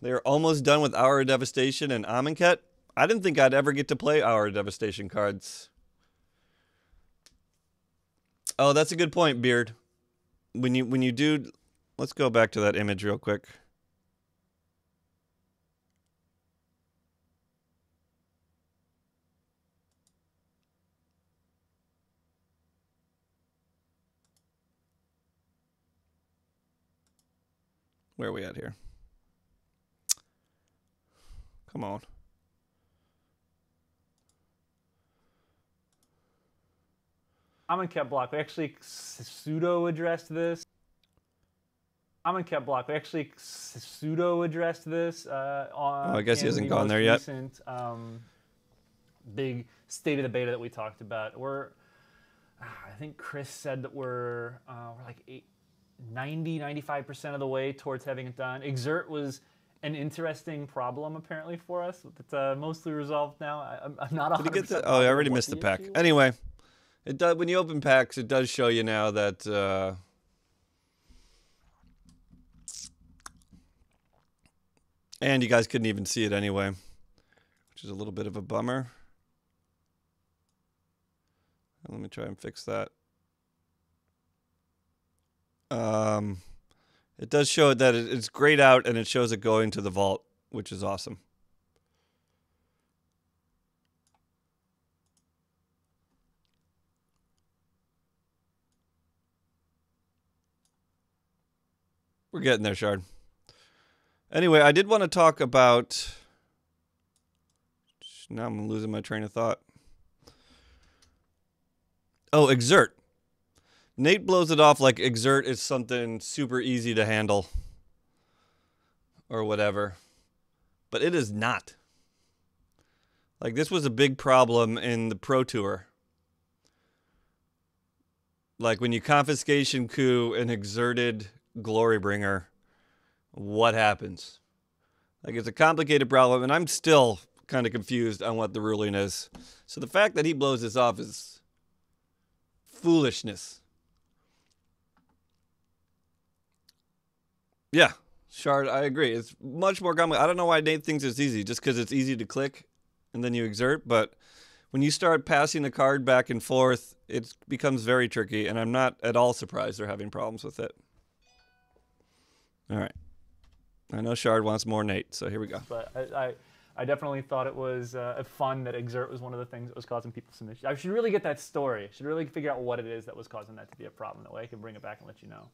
They're almost done with Hour of Devastation and Amonkhet. I didn't think I'd ever get to play Hour of Devastation cards. Oh, that's a good point, Beard. When you do, let's go back to that image real quick. Where are we at here? Come on. Common kept block. We actually pseudo-addressed this. Common kept block. We actually pseudo-addressed this on. Oh, I guess he hasn't gone there yet. yet. Big state of the beta that we talked about. I think Chris said that we're like 95% of the way towards having it done. Exert was an interesting problem apparently for us. It's mostly resolved now. I'm not 100%. Did he get the, oh, I already missed the pack. Anyway, it does, when you open packs, it does show you now that and you guys couldn't even see it anyway, which is a little bit of a bummer. Let me try and fix that. It does show that it's grayed out and it shows it going to the vault, which is awesome. We're getting there, Shard. Anyway, I did want to talk about... Now I'm losing my train of thought. Oh, Exert. Nate blows it off like Exert is something super easy to handle. Or whatever. But it is not. Like, this was a big problem in the Pro Tour. Like, when you confiscation coup an exerted Glorybringer, what happens? Like, it's a complicated problem, and I'm still kind of confused on what the ruling is. So the fact that he blows this off is foolishness. Yeah, Shard, I agree. It's much more complicated. I don't know why Nate thinks it's easy, just because it's easy to click and then you exert, but when you start passing the card back and forth, it becomes very tricky, and I'm not at all surprised they're having problems with it. All right. I know Shard wants more Nate, so here we go. But I definitely thought it was fun that Exert was one of the things that was causing people some issues. I should really get that story. I should really figure out what it is that was causing that to be a problem. That way I can bring it back and let you know.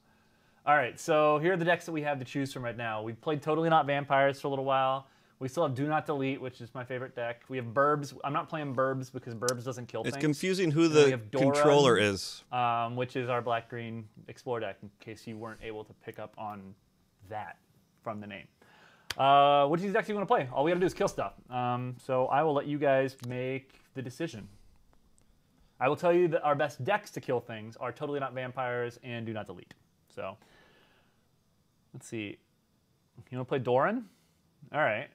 All right, so here are the decks that we have to choose from right now. We played Totally Not Vampires for a little while. We still have Do Not Delete, which is my favorite deck. We have Burbs. I'm not playing Burbs because Burbs doesn't kill things. It's confusing who the controller is. Which is our black-green Explore deck, in case you weren't able to pick up on that from the name. Which of these decks do you want to play? All we got to do is kill stuff. So I will let you guys make the decision. I will tell you that our best decks to kill things are Totally Not Vampires and Do Not Delete. So let's see. You want to play Doran? All right.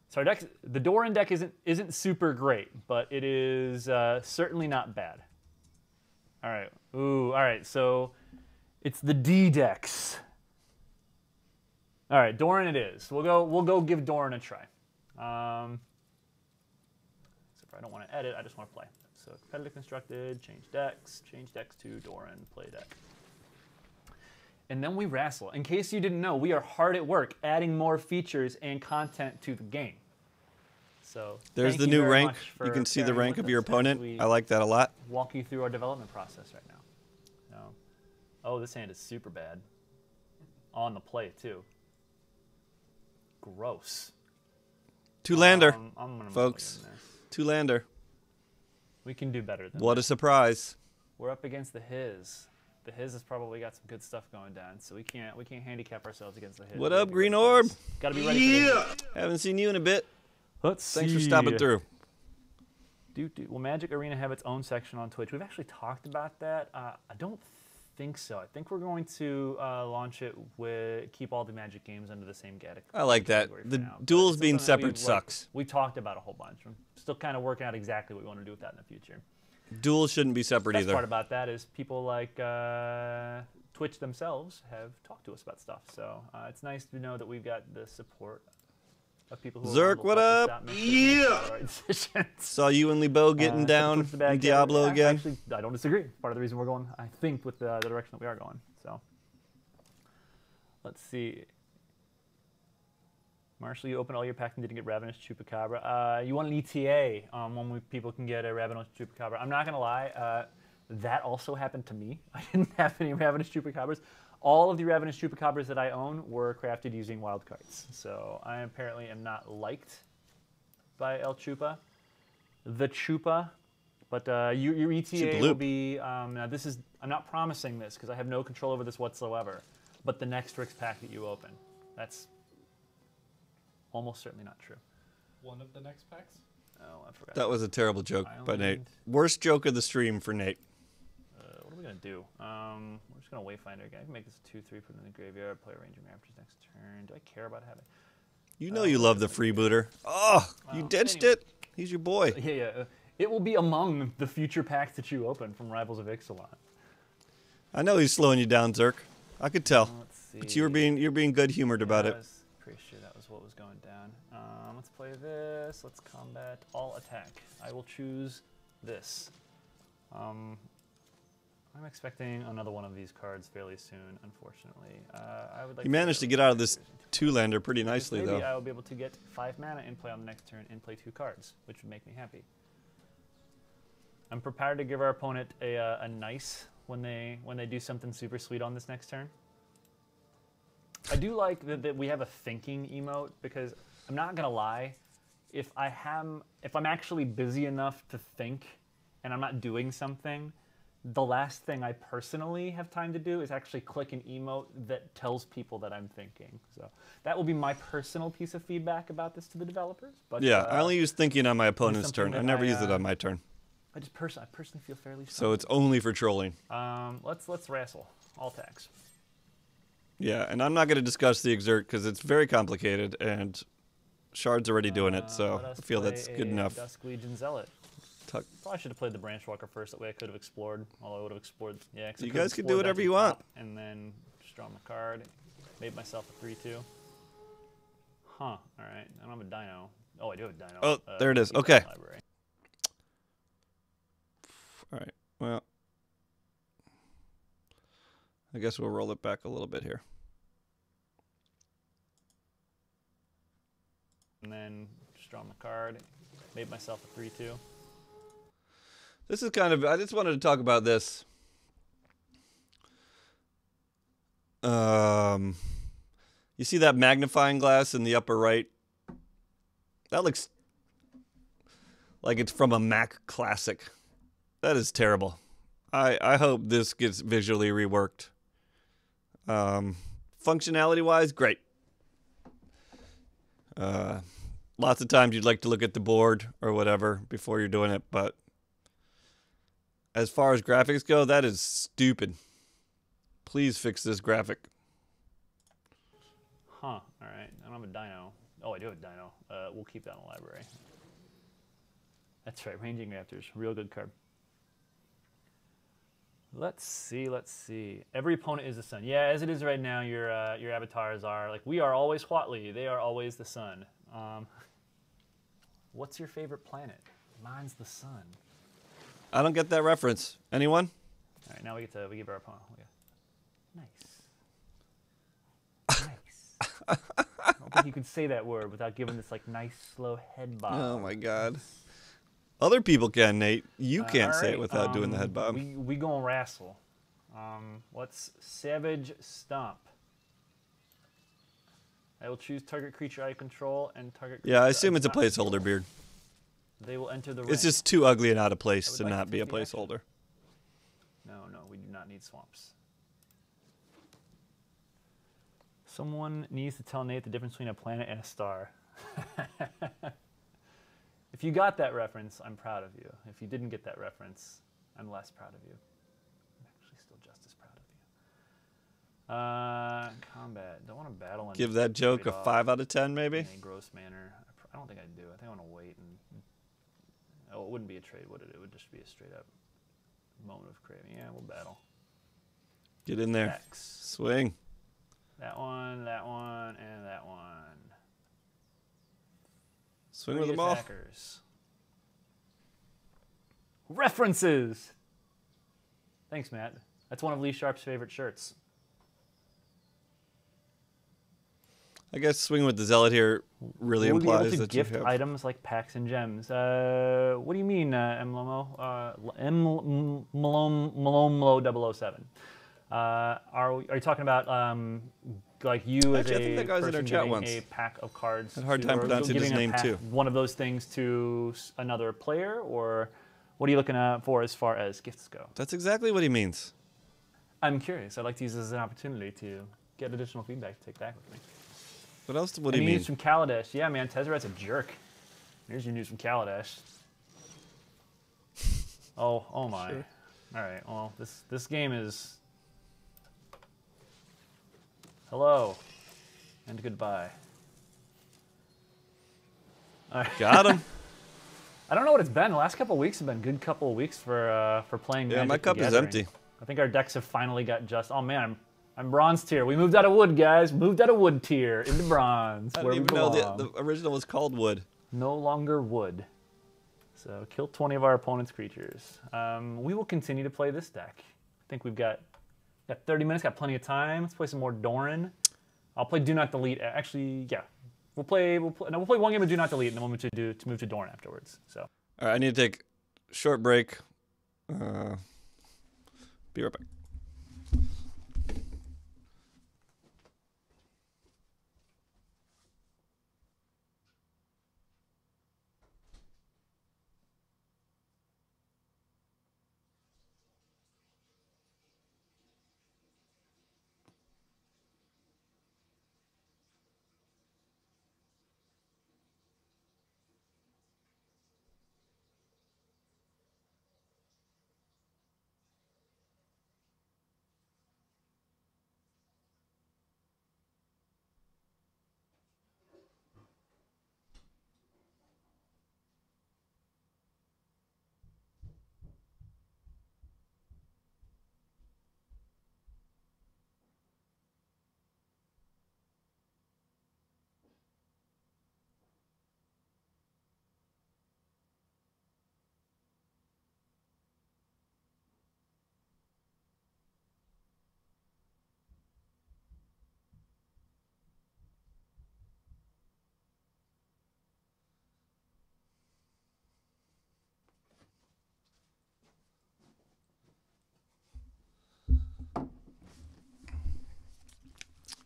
So our deck, the Doran deck isn't super great, but it is certainly not bad. All right. Ooh. All right. So it's the D decks. All right, Doran it is. We'll go give Doran a try. So if I don't want to edit, I just want to play. So competitive constructed, change decks to Doran, play deck. And then we wrestle. In case you didn't know, we are hard at work adding more features and content to the game. So there's the new rank. You can see the rank of your opponent. I like that a lot. Walk you through our development process right now. So, oh, this hand is super bad. On the play too. Gross. Two-lander, folks. Two-lander. We can do better than What a surprise. We're up against the Hiz. The Hiz has probably got some good stuff going down, so we can't handicap ourselves against the Hiz. What up, Green Orb? Gotta be ready for this. Haven't seen you in a bit. Let's see. Thanks for stopping through. Will Magic Arena have its own section on Twitch? We've actually talked about that. I don't think so. I think we're going to launch it with keep all the Magic games under the same category. I like that. The duels being separate sucks. We talked about a whole bunch. I'm still kind of working out exactly what we want to do with that in the future. Duels shouldn't be separate either. The best part about that is people like Twitch themselves have talked to us about stuff. So it's nice to know that we've got the support of people who Zerk, what up? Yeah. Saw you and Lebo getting down in Diablo again. Actually, I don't disagree. Part of the reason we're going, I think, with the direction that we are going. So let's see. Marshall, you opened all your packs and didn't get Ravenous Chupacabra. You want an ETA when people can get a Ravenous Chupacabra. I'm not going to lie. That also happened to me. I didn't have any Ravenous Chupacabras. All of the Ravenous Chupacabras that I own were crafted using wild cards. So I apparently am not liked by El Chupa. The Chupa. But your ETA will be, now this is, I'm not promising this because I have no control over this whatsoever, but the next Rix pack that you open. That's almost certainly not true. One of the next packs? Oh, I forgot. That was a terrible joke by Nate. Worst joke of the stream for Nate. What are we going to do? We're just going to Wayfinder again. I can make this a 2-3, put it in the graveyard, play Ranging Raptors next turn. Do I care about having... You know you love the freebooter. Oh, you ditched it. He's your boy. Yeah. It will be among the future packs that you open from Rivals of Ixalan. I know he's slowing you down, Zerk. I could tell. Let's see. But you're being good humored about it. I was pretty sure that was what was going down. Let's play this. Let's combat all attack. I will choose this. I'm expecting another one of these cards fairly soon, unfortunately. I would like You managed to get out of this two-lander pretty nicely, maybe though. Maybe I will be able to get 5 mana in play on the next turn and play 2 cards, which would make me happy. I'm prepared to give our opponent a nice when they do something super sweet on this next turn. I do like that we have a thinking emote because I'm not gonna lie, if I'm actually busy enough to think and I'm not doing something, the last thing I personally have time to do is actually click an emote that tells people that I'm thinking. So that will be my personal piece of feedback about this to the developers. But Yeah, I only use thinking on my opponent's turn. something I that never I, use it on my turn. I personally feel fairly strong. So it's only for trolling. Let's wrestle all attacks. Yeah, and I'm not going to discuss the exert because it's very complicated, and Shard's already doing it, so Let us I feel play that's good a enough. Dusk Legion Zealot. Tuck. Probably should have played the Branchwalker first. That way I could have explored. Although I would have explored. Yeah, 'cause I You could have guys can explored do whatever that you to want. top and then just draw my card. Made myself a 3/2. Huh. All right. I don't have a dino. Oh, I do have a dino. Oh, there it is. keep that in Okay. the library. All right, well, I guess we'll roll it back a little bit here. And then just draw my card. Made myself a 3/2. This is kind of, I just wanted to talk about this. You see that magnifying glass in the upper right? That looks like it's from a Mac Classic. That is terrible. I hope this gets visually reworked. Functionality-wise, great. Lots of times you'd like to look at the board or whatever before you're doing it, but as far as graphics go, that is stupid. Please fix this graphic. Huh. All right. I don't have a dino. Oh, I do have a dino. We'll keep that in the library. That's right. Ranging Raptors. Real good card. Let's see. Every opponent is the sun. Yeah, as it is right now, your avatars are like, we are always Huatli. They are always the sun. What's your favorite planet? Mine's the sun. I don't get that reference. Anyone? All right, now we give our opponent. Nice. I don't think you can say that word without giving this like nice slow head bob. Oh my God. Other people can, Nate. You can't say it Alright, without doing the head bob. We gonna wrestle. Let's Savage Stomp. I will choose target creature I control and target creature Yeah, I assume it's a do not placeholder control. beard. They will enter the ring. It's just too ugly and out of place I would to like not to be a take the action. placeholder. No, we do not need swamps. Someone needs to tell Nate the difference between a planet and a star. If you got that reference, I'm proud of you. If you didn't get that reference, I'm less proud of you. I'm actually still just as proud of you. Combat. Don't want to battle and Give that joke a trade off 5 out of 10, maybe? in a gross manner. I don't think I do. I think I want to wait and. Oh, it wouldn't be a trade, would it? It would just be a straight up moment of craving. Yeah, we'll battle. Get in there. X. Swing. That one, and that one. Swing 3 with them all. attackers. References! Thanks, Matt. That's one of Lee Sharp's favorite shirts. I guess swing with the zealot here really Will we be able implies to that you gift have. items like packs and gems? What do you mean, Mlomo? Mlomo 007. Are you talking about like you as Actually, I think that guy's in our person chat giving once. a pack of cards? Had a hard to- time or pronouncing his giving a name, pack- too. One of those things to another player, or what are you looking for as far as gifts go? That's exactly what he means. I'm curious. I'd like to use this as an opportunity to get additional feedback to take back with me. What else would he Any mean? news from Kaladesh? Yeah, man, Tezzeret's a jerk. Here's your news from Kaladesh. Oh my. Sure. All right. Well, this game is hello and goodbye. All right. Got him. I don't know what it's been. The last couple of weeks have been a good couple of weeks for playing. Yeah, Magic my cup the is Gathering. empty. I think our decks have finally got just. Oh man, I'm bronze tier. We moved out of wood, guys. Moved out of wood tier into bronze. I where didn't we even know belong. the original was called Wood. No longer wood. So kill 20 of our opponent's creatures. We will continue to play this deck. I think we've got 30 minutes, got plenty of time. Let's play some more Doran. I'll play Do Not Delete. Actually, yeah. We'll play one game of Do Not Delete and then we'll move to Doran afterwards. So All right, I need to take a short break. Be right back.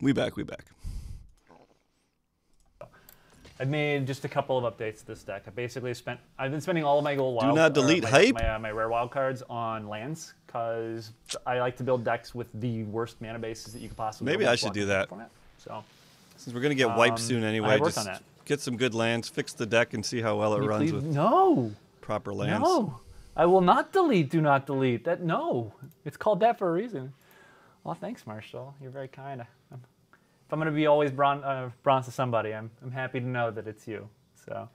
We back. I've made just a couple of updates to this deck. I've been spending all of my gold wild. Not Delete hype? My rare wild cards on lands because I like to build decks with the worst mana bases that you could possibly. Maybe build in I should do that. format. So Since we're gonna get wiped soon anyway, I worked just on that. get some good lands, fix the deck, and see how well it Can you runs please- with no, proper lands. no, I will not delete. Do not delete that. No, it's called that for a reason. Well, thanks, Marshall. You're very kind. If I'm gonna be always bronze to somebody, I'm happy to know that it's you. So,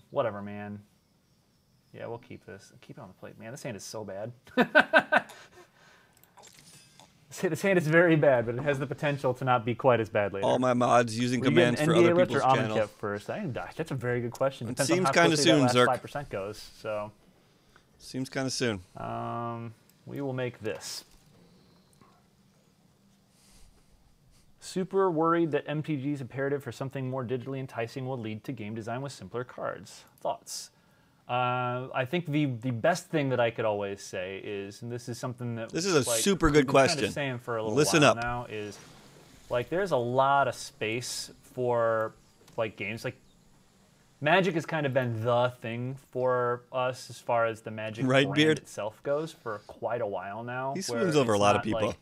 whatever, man. Yeah, we'll keep this. Keep it on the plate, man. This hand is so bad. This hand is very bad, but it has the potential to not be quite as bad later. All my mods using Were you getting commands for NDA other lift people's or channels. Omnichip first? That's a very good question. It Depends seems on how kinda quickly that soon, last Zerk. 5% goes. So, Seems kind of soon. we will make this. Super worried that MTG's imperative for something more digitally enticing will lead to game design with simpler cards. Thoughts? I think the best thing that I could always say is, and this is something that This is a like, super we've good been kind of question. saying for a little Listen while up. now is like there's a lot of space for like games like Magic has kind of been the thing for us as far as the Magic Right, brand Beard? itself goes for quite a while now. He where swims over a it's lot of not people. like-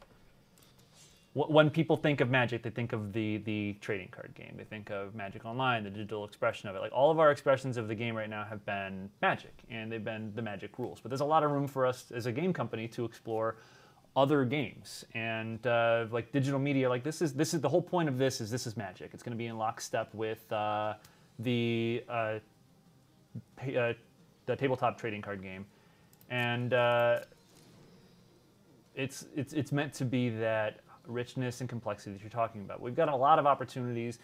when people think of Magic, they think of the trading card game. They think of Magic Online, the digital expression of it. Like all of our expressions of the game right now have been Magic, and they've been the Magic rules. But there's a lot of room for us as a game company to explore other games and like digital media. Like this is the whole point of this is Magic. It's going to be in lockstep with the tabletop trading card game, and it's meant to be that richness and complexity that you're talking about. We've got a lot of opportunities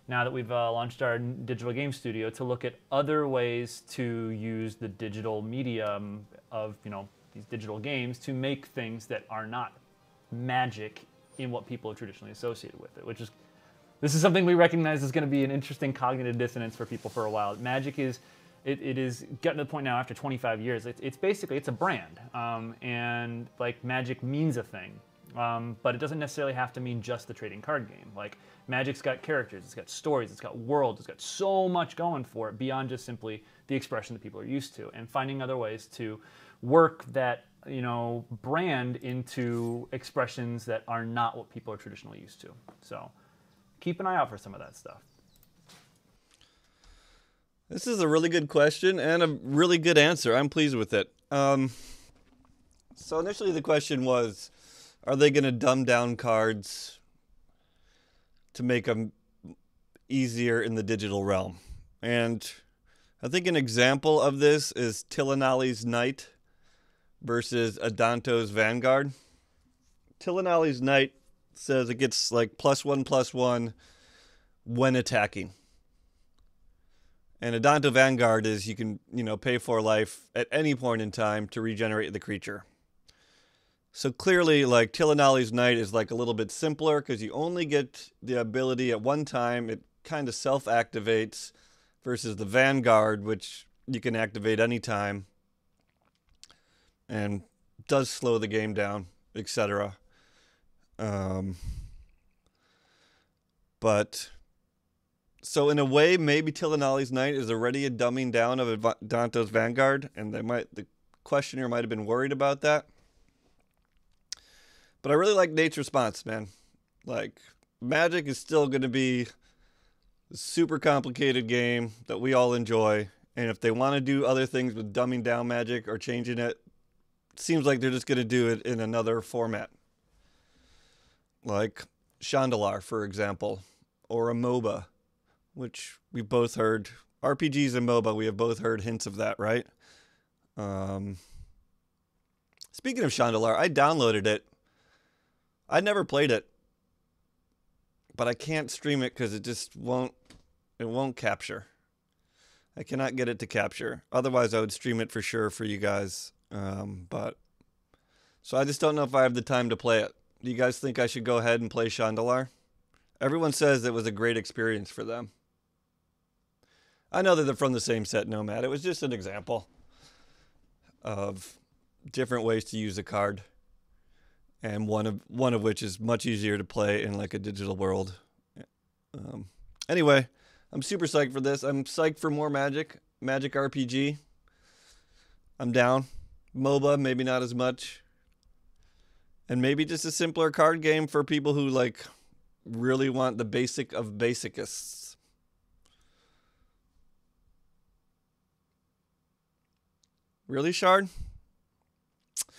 now that we've launched our digital game studio to look at other ways to use the digital medium of these digital games to make things that are not Magic in what people have traditionally associated with it, this is something we recognize is going to be an interesting cognitive dissonance for people for a while. Magic is it is getting to the point now after 25 years. It's basically it's a brand, and like Magic means a thing, but it doesn't necessarily have to mean just the trading card game. Like Magic's got characters, it's got stories, it's got worlds, it's got so much going for it beyond just simply the expression that people are used to, and finding other ways to work that brand into expressions that are not what people are traditionally used to. So keep an eye out for some of that stuff. This is a really good question and a really good answer. I'm pleased with it. So initially the question was, are they going to dumb down cards to make them easier in the digital realm? And I think an example of this is Tillinali's Knight versus Adanto's Vanguard. Tillinali's Knight says it gets like +1/+1 when attacking. And Adanto Vanguard is you can, pay 4 life at any point in time to regenerate the creature. So clearly, like, Tillinali's Knight is like a little bit simpler because you only get the ability at one time. It kind of self-activates versus the Vanguard, which you can activate anytime and does slow the game down, etc. So in a way, maybe Tillinali's Knight is already a dumbing down of Adanto's Vanguard, and the questioner might have been worried about that. But I really like Nate's response, man. Like, Magic is still going to be a super complicated game that we all enjoy, and if they want to do other things with dumbing down Magic or changing it, it seems like they're just going to do it in another format. Like Chandalar, for example, or a MOBA, which we both heard. RPGs and MOBA, we have both heard hints of that, right? Speaking of Chandalar, I downloaded it. I never played it, but I can't stream it because it won't capture. I cannot get it to capture. Otherwise, I would stream it for sure for you guys. So I just don't know if I have the time to play it. Do you guys think I should go ahead and play Chandalar? Everyone says it was a great experience for them. I know that they're from the same set, Nomad. It was just an example of different ways to use a card, and one of which is much easier to play in like a digital world. Anyway, I'm super psyched for this. I'm psyched for more Magic RPG. I'm down. MOBA, maybe not as much. And maybe just a simpler card game for people who like really want the basic of basicists. Really, Shard? I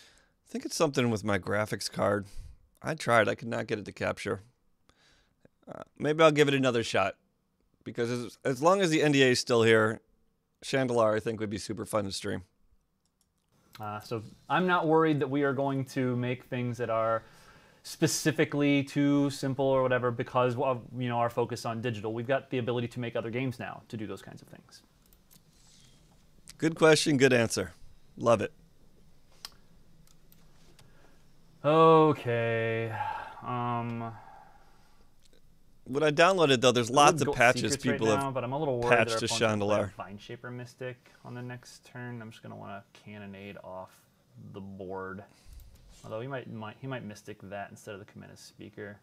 think it's something with my graphics card. I tried. I could not get it to capture. Maybe I'll give it another shot. Because as long as the NDA is still here, Chandalar, I think, would be super fun to stream. So I'm not worried that we are going to make things that are specifically too simple or whatever because of our focus on digital. We've got the ability to make other games now to do those kinds of things. Good question, good answer. Love it. Okay. When I downloaded, though, there's lots of patches people right now, have but I'm a little worried patched that to our opponent's gonna Chandalar. play Vine Shaper Mystic on the next turn. I'm just going to want to cannonade off the board. Although he might Mystic that instead of the Command Speaker.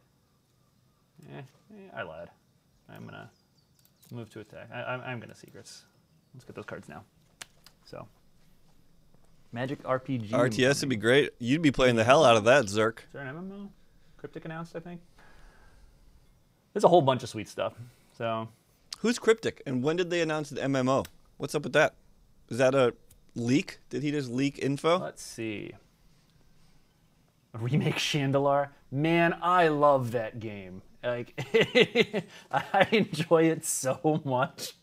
I lied. I'm going to move to attack. I'm going to Secrets. Let's get those cards now. So, Magic RPG. RTS would be great. You'd be playing the hell out of that, Zerk. Is there an MMO? Cryptic announced, I think. There's a whole bunch of sweet stuff. So, Who's Cryptic, and when did they announce the MMO? What's up with that? Is that a leak? Did he just leak info? let's see. Remake Chandalar. Man, I love that game. Like, I enjoy it so much.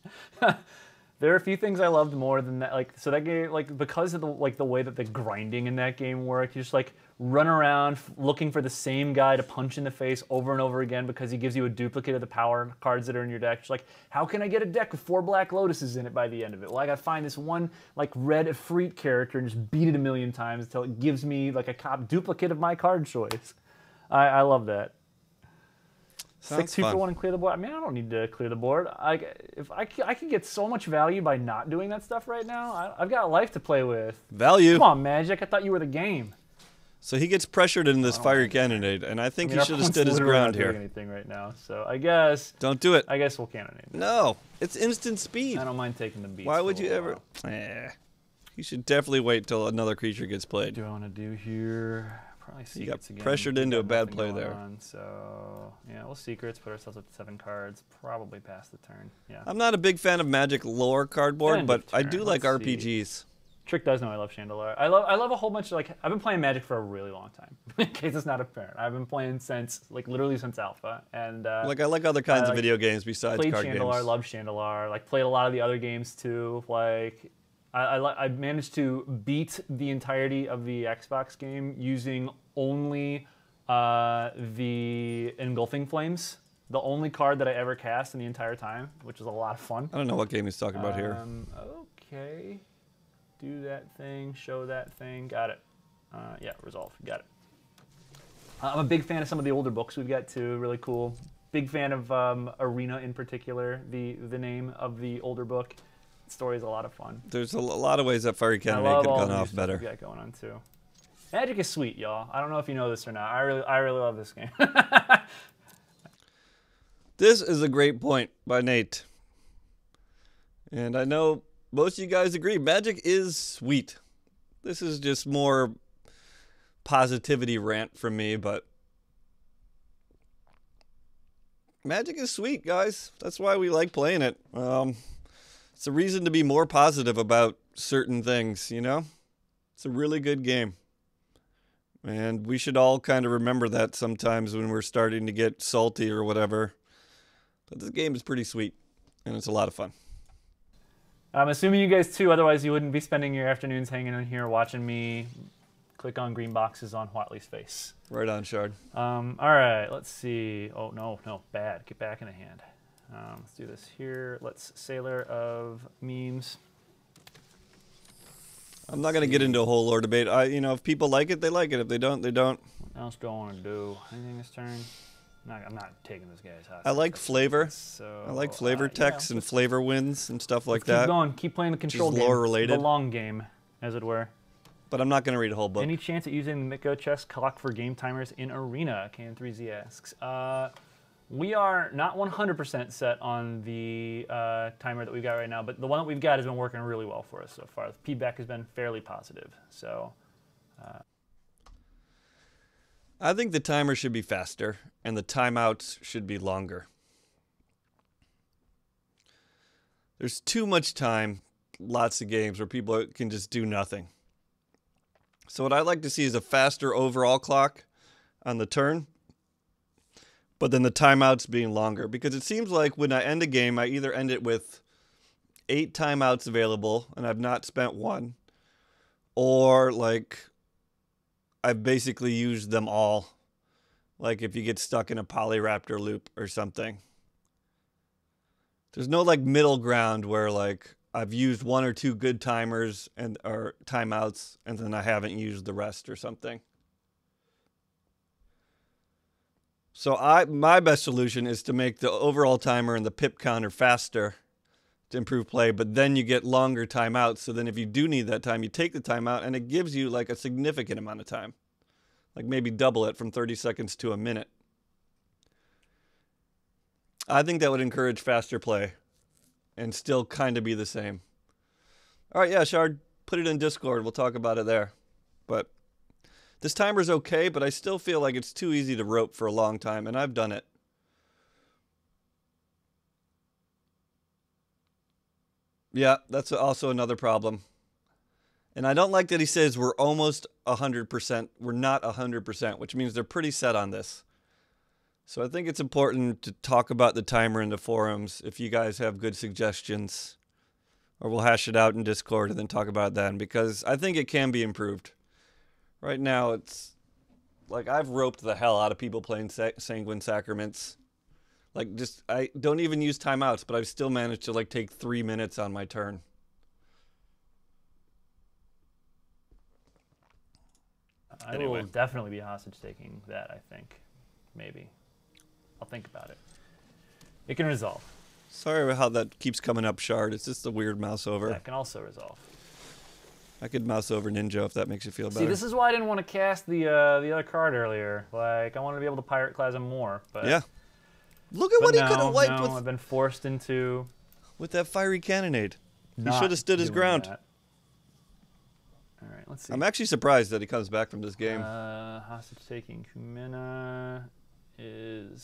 There are a few things I loved more than that. Like, so that game, like, because of the way that the grinding in that game worked, you just like run around looking for the same guy to punch in the face over and over again because he gives you a duplicate of the power cards that are in your deck. Just like, how can I get a deck with 4 Black Lotuses in it by the end of it? Well, I gotta find this one like red Efreet character and just beat it a million times until it gives me like a duplicate of my card choice. I love that. Sounds 6-2 for fun. 1 and clear the board. I mean, I don't need to clear the board. I can get so much value by not doing that stuff right now. I've got life to play with. Value. Come on, Magic. I thought you were the game. So he gets pressured into this fiery cannonade, and I think he our should have opponent's stood his literally ground not doing here. anything right now, so I guess Don't do it. we'll cannonade. No, it's instant speed. I don't mind taking the beats. Why for would a you little ever? while. You should definitely wait till another creature gets played. Do I want to do here? Probably You got secrets again. pressured We've into got a bad nothing play going there. on, so yeah, we'll secrets. Put ourselves up to 7 cards. Probably pass the turn. Yeah. I'm not a big fan of Magic lore cardboard, End but of I turn. do like Let's see. RPGs. Trick does know I love Chandelar. I love a whole bunch of I've been playing Magic for a really long time. In case it's not apparent, I've been playing since literally since Alpha, and I like other kinds of like, video games besides played card Chandelar, games. loved Chandelar. Played a lot of the other games too. I managed to beat the entirety of the Xbox game using only the Engulfing Flames. The only card that I ever cast in the entire time, which was a lot of fun. I don't know what game he's talking about here. Okay. Do that thing, show that thing. Got it. Yeah, resolve. Got it. I'm a big fan of some of the older books we've got too. Really cool. Big fan of Arena in particular. The name of the older book. The story is a lot of fun. There's a lot of ways that fiery I cannonade love could have all gone the new off stuff better. we got going on too. Magic is sweet, y'all. I don't know if you know this or not. I really love this game. This is a great point by Nate. And I know most of you guys agree. Magic is sweet. This is just more positivity rant from me, but Magic is sweet, guys. That's why we like playing it. It's a reason to be more positive about certain things, you know? It's a really good game. And we should all kind of remember that sometimes when we're starting to get salty or whatever. But this game is pretty sweet, and it's a lot of fun. I'm assuming you guys too, otherwise you wouldn't be spending your afternoons hanging in here watching me click on green boxes on Whatley's face. Right on, Shard. All right, let's see. Oh, no, bad. Get back in the hand. Let's do this here. Let's Sailor of Memes. I'm not going to get into a whole lore debate. If people like it, they like it. If they don't, they don't. What else do I want to do? Anything this turn? I'm not taking this guy's hot. I like flavor. So, I like flavor text and flavor wins and stuff like Keep that. going. Keep playing the control game. lore related. The long game, as it were. But I'm not going to read a whole book. Any chance at using the Mitgo chess clock for game timers in Arena? KN3Z asks. We are not 100% set on the timer that we've got right now, but the one that we've got has been working really well for us so far. The feedback has been fairly positive. So, I think the timer should be faster, and the timeouts should be longer. There's too much time, lots of games where people can just do nothing. So what I'd like to see is a faster overall clock on the turn, but then the timeouts being longer. Because it seems like when I end a game, I either end it with 8 timeouts available, and I've not spent one, or I've basically used them all. Like if you get stuck in a Polyraptor loop or something. There's no middle ground where I've used 1 or 2 good timers or timeouts and then I haven't used the rest or something. So my best solution is to make the overall timer and the pip counter faster to improve play, but then you get longer timeouts. So then if you do need that time, you take the timeout and it gives you a significant amount of time. Maybe double it from 30 seconds to a minute. I think that would encourage faster play and still kind of be the same. All right, yeah, Shard, put it in Discord. We'll talk about it there. But this timer's okay, but I still feel like it's too easy to rope for a long time, and I've done it. Yeah, that's also another problem. And I don't like that he says we're almost 100%. We're not 100%, which means they're pretty set on this. So I think it's important to talk about the timer in the forums if you guys have good suggestions. Or we'll hash it out in Discord and then talk about it then, because I think it can be improved. Right now, it's I've roped the hell out of people playing Sanguine Sacraments. I don't even use timeouts, but I've still managed to take 3 minutes on my turn. I will definitely be hostage taking that, I think. Maybe. I'll think about it. It can resolve. Sorry about how that keeps coming up, Shard. It's just a weird mouse over. That can also resolve. I could mouse over Ninja if that makes you feel better. See, this is why I didn't want to cast the other card earlier. Like, I wanted to be able to Pirate Class him more. But, yeah. Look at what he could have wiped no, with. I've been forced into With that fiery cannonade. He not should have stood his doing ground. that. All right, let's see. I'm actually surprised that he comes back from this game. Hostage taking Kumina is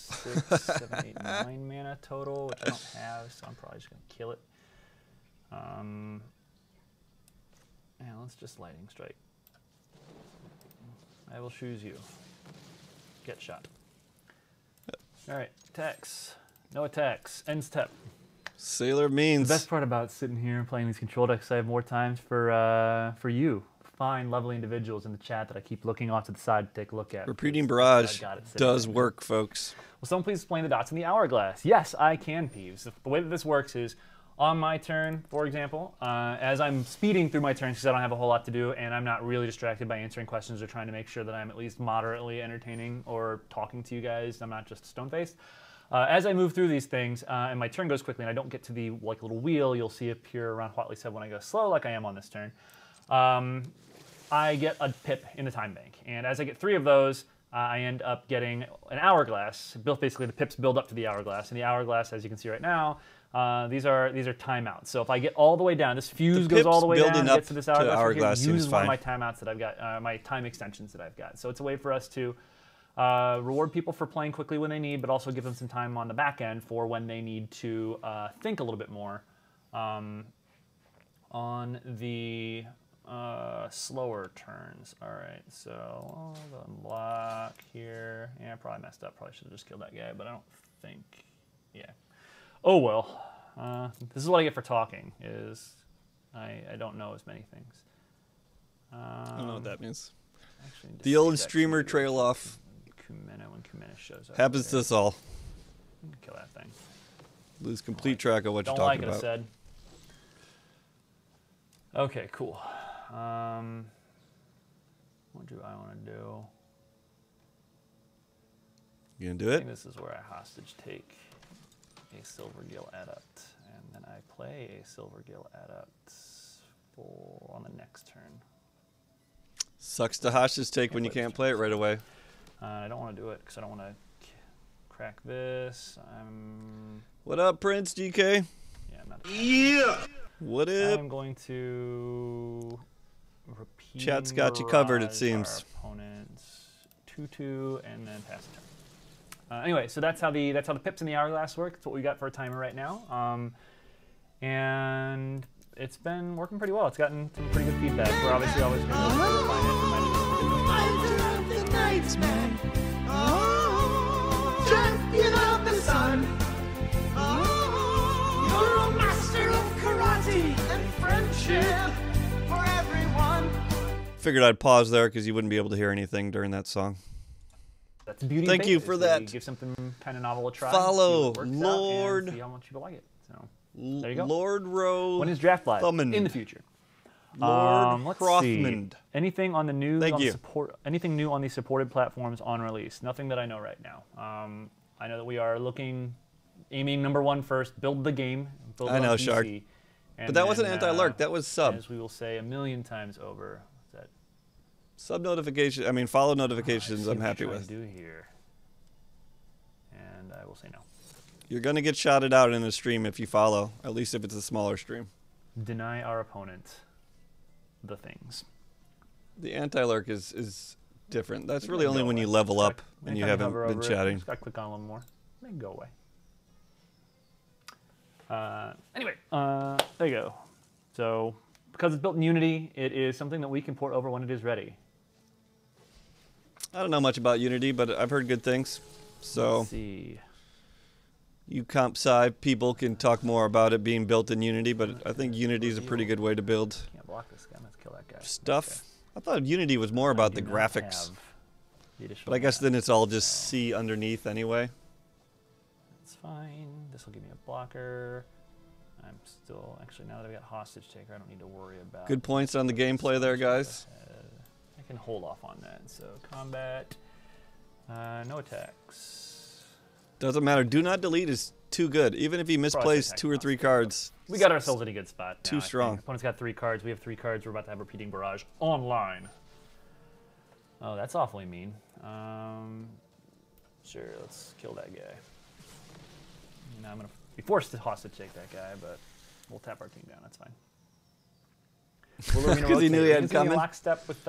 6, 7, 8, 9 mana total, which I don't have, so I'm probably just gonna kill it. Yeah, let's just Lightning Strike. I will choose you. Get shot. All right, attacks. No attacks. End step. Sailor means. The best part about sitting here and playing these control decks, I have more times for you, fine, lovely individuals in the chat that I keep looking off to the side to take a look at. Repeating because barrage I got it sitting does there. work, folks. Will someone please explain the dots in the hourglass? Yes, I can, Peeves. The way that this works is, on my turn, for example, as I'm speeding through my turns because I don't have a whole lot to do and I'm not really distracted by answering questions or trying to make sure that I'm at least moderately entertaining or talking to you guys, I'm not just stone-faced. As I move through these things and my turn goes quickly and I don't get to the little wheel you'll see appear around Hotly said when I go slow like I am on this turn, I get a pip in the time bank. And as I get 3 of those, I end up getting an hourglass. Basically, the pips build up to the hourglass. And the hourglass, as you can see right now, these are timeouts. So if I get all the way down, this fuse goes all the way down and gets to this hourglass. It uses one of my timeouts that I've got, my time extensions that I've got. So it's a way for us to reward people for playing quickly when they need, but also give them some time on the back end for when they need to think a little bit more on the slower turns. All right, so I'll go and block here. Yeah, I probably messed up. Probably should have just killed that guy, but I don't think. Yeah. Oh well. This is what I get for talking. Is I don't know as many things. I don't know what that means. Actually, The old streamer trail off. Kumina, when Kumina shows up. Happens to us all. Kill that thing. Lose complete track of what you're Don't like talking it, I about. said. Okay, cool. What do I want to do? You gonna do I it? think this is where I hostage take a Silvergill Adept, and then I play a Silvergill Adept on the next turn. Sucks to hostage take when you can't play it right away. I don't want to do it because I don't want to crack this. What up, Prince DK? Yeah, I'm not. Yeah. What up? I'm going to repeat. Chat's got you covered, it seems. Our opponent's 2/2 and then pass the turn. Anyway, so that's how the pips in the hourglass work. That's what we got for a timer right now, and it's been working pretty well. It's gotten some pretty good feedback. We're obviously always going to refine it. Champion of the sun. You're a master of karate and friendship for everyone. Figured I'd pause there because you wouldn't be able to hear anything during that song. That's the beauty. Thank of you betas. for We that. give something kind of novel a try. Follow see what works out, Lord. and see how much people like it. So there you go. Lord Rowe. When is draft live? Thummin'. In the future. Lord Let's Rothmund. see. Anything on the news? Thank on you. Anything new on the supported platforms on release? Nothing that I know right now. I know that we are aiming #1 first. Build the game. Build it I know, on PC, Shark. and But that wasn't then, anti-lurk. That was sub. As we will say a million times over. That Sub notification. I mean, follow I notifications. see I'm what happy you're with. trying to do here. And I will say no. You're gonna get shouted out in a stream if you follow. At least if it's a smaller stream. Deny our opponent the things. The anti-lurk is different. That's You really can only go when you away. level up and Anytime you haven't hover been over it, chatting. Just gotta click on a little more. They can go away. Anyway, there you go. So, because it's built in Unity, it is something that we can port over when it is ready. I don't know much about Unity, but I've heard good things. So Let's see. you comp sci people can talk more about it being built in Unity, but I think Unity is a pretty good way to build Can't block this guy. Let's kill that guy. stuff. I thought Unity was more about the graphics, but I guess then it's all just C underneath anyway. It's fine. This will give me a blocker. I'm still actually now that I've got hostage taker, I don't need to worry about. Good points on the gameplay there, guys. I can hold off on that. So combat, no attacks. Doesn't matter. Do not delete is too good. Even if he misplays 2 or 3 cards. We got ourselves in a good spot. Now, Too strong. Opponent's got 3 cards. We have 3 cards. We're about to have Repeating Barrage online. Oh, that's awfully mean. Sure, let's kill that guy. Now I'm going to be forced to hostage take that guy, but we'll tap our king down. That's fine. Because he knew he had coming. Lockstep with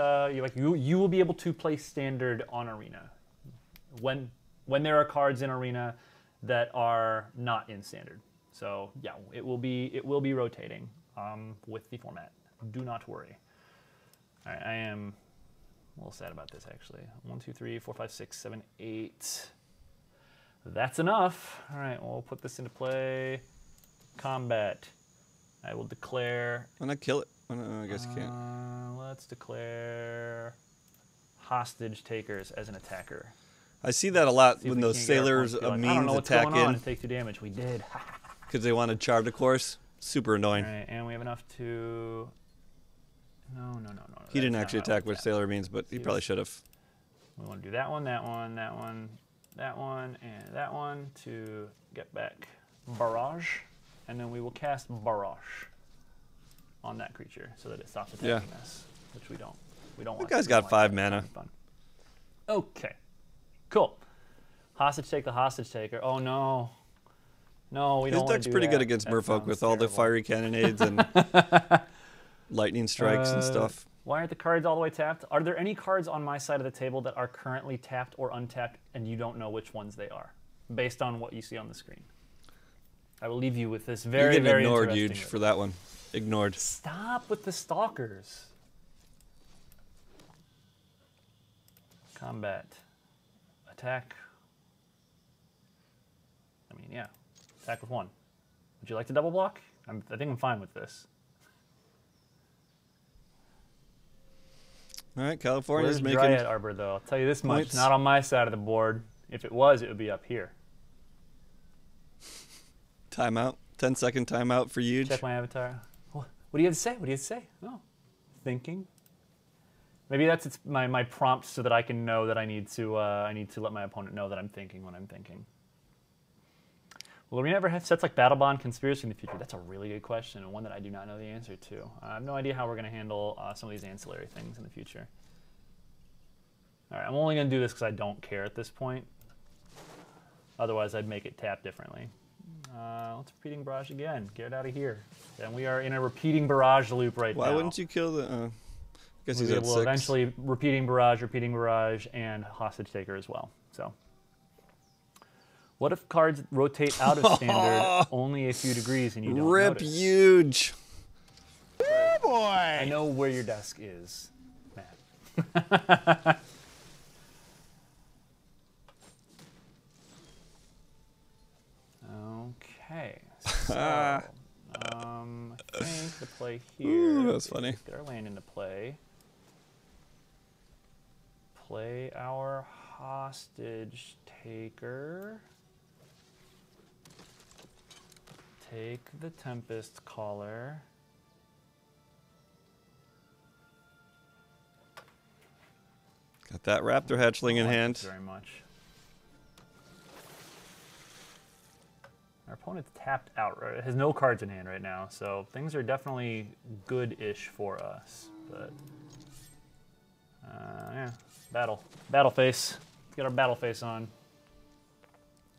you will be able to play standard on Arena when there are cards in Arena that are not in standard. So yeah, it will be rotating with the format. Do not worry. All right, I am a little sad about this actually. 1, 2, 3, 4, 5, 6, 7, 8. That's enough. All right, we'll put this into play. Combat. I will declare. Why not kill it? Oh, no, I guess you can't. Let's declare hostage takers as an attacker. I see that a lot See when we those can't get our sailors opponent to be of like, I don't know means what's attack going on in and take 2 damage. We did. because they want to charge the course. Super annoying. All right, and we have enough to. No. He didn't actually attack with sailor means, but he probably should have. We want to do that one, that one, that one, that one, and that one to get back barrage, and then we will cast barrage on that creature so that it stops attacking us, which we don't. We don't want. That guy's got 5 mana. Okay, cool. Hostage take the hostage taker. Oh no, no, we don't. His deck's pretty good against Merfolk with all the fiery cannonades and lightning strikes and stuff. Why aren't the cards all the way tapped? Are there any cards on my side of the table that are currently tapped or untapped, and you don't know which ones they are, based on what you see on the screen? I will leave you with this very, You're very ignored, interesting huge, for that one. Ignored. Stop with the stalkers. Combat. Attack. I mean, yeah. Attack with 1. Would you like to double block? I think I'm fine with this. All right, California's Where's making Dryad Arbor, though? I'll tell you this much. points. Not on my side of the board. If it was, it would be up here. timeout. 10-second timeout for huge. Check my avatar. What do you have to say? What do you have to say? Oh, thinking. Maybe that's my prompt so that I can know that I need to let my opponent know that I'm thinking when I'm thinking. Will we ever have sets like Battle Bond Conspiracy in the future? That's a really good question, and one that I do not know the answer to. I have no idea how we're going to handle some of these ancillary things in the future. All right, I'm only going to do this because I don't care at this point. Otherwise, I'd make it tap differently. Let's Repeating Barrage again. Get it out of here. And we are in a Repeating Barrage loop right now. Why wouldn't you kill the... I guess he's at 6. Eventually Repeating Barrage, and Hostage Taker as well. So, what if cards rotate out of standard only a few degrees and you don't Rip notice? huge. Oh boy! I know where your desk is, Matt. Okay, so I think the play here. Ooh, that's funny. Let's get our land into play. Play our hostage taker. Take the Tempest Caller. Got that Raptor Hatchling in hand. Thank you very much. Our opponent's tapped out, right? Has no cards in hand right now, so things are definitely good-ish for us. But yeah, battle face. Let's get our battle face on.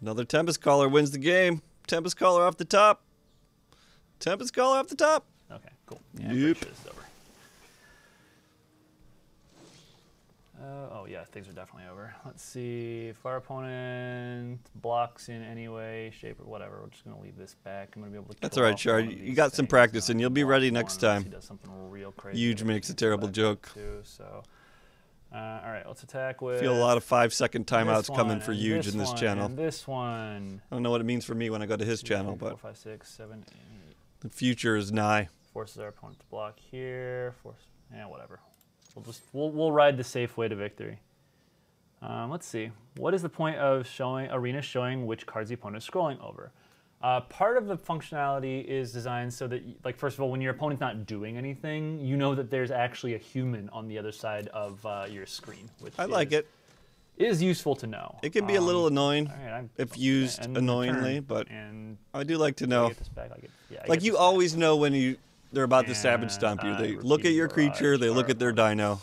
Another Tempest Caller wins the game. Tempest Caller off the top. Tempest Caller off the top. Okay, cool. Yeah, I'm Yep. pretty sure this is over. Oh yeah, things are definitely over. Let's see if our opponent blocks in any way, shape, or whatever. We're just gonna leave this back. I'm gonna be able to. That's kill all right, off Char. one of You these got some things. practice, and No, you'll be block ready one next unless time. He does something real crazy. Huge that makes a we terrible can joke. too, so, all right, let's attack with. Feel a lot of 5-second this timeouts coming one, for and huge in this one, channel. And this one. I don't know what it means for me when I go to his 2, channel, 3, 4, but 5, 6, 7, 8. the future is nigh. Forces our opponent to block here. Whatever. We'll ride the safe way to victory. Let's see. What is the point of Arena showing which cards the opponent is scrolling over? Part of the functionality is designed so that, like, first of all, when your opponent's not doing anything, you know that there's actually a human on the other side of your screen. Which I like it. is useful to know. It can be a little annoying Alright, if used and annoyingly, return, but and I do like to I know. get this back. I Like get you this always back. know when they're about to savage And stomp you. I They look at repeat your creature, barrage they look at their our dino,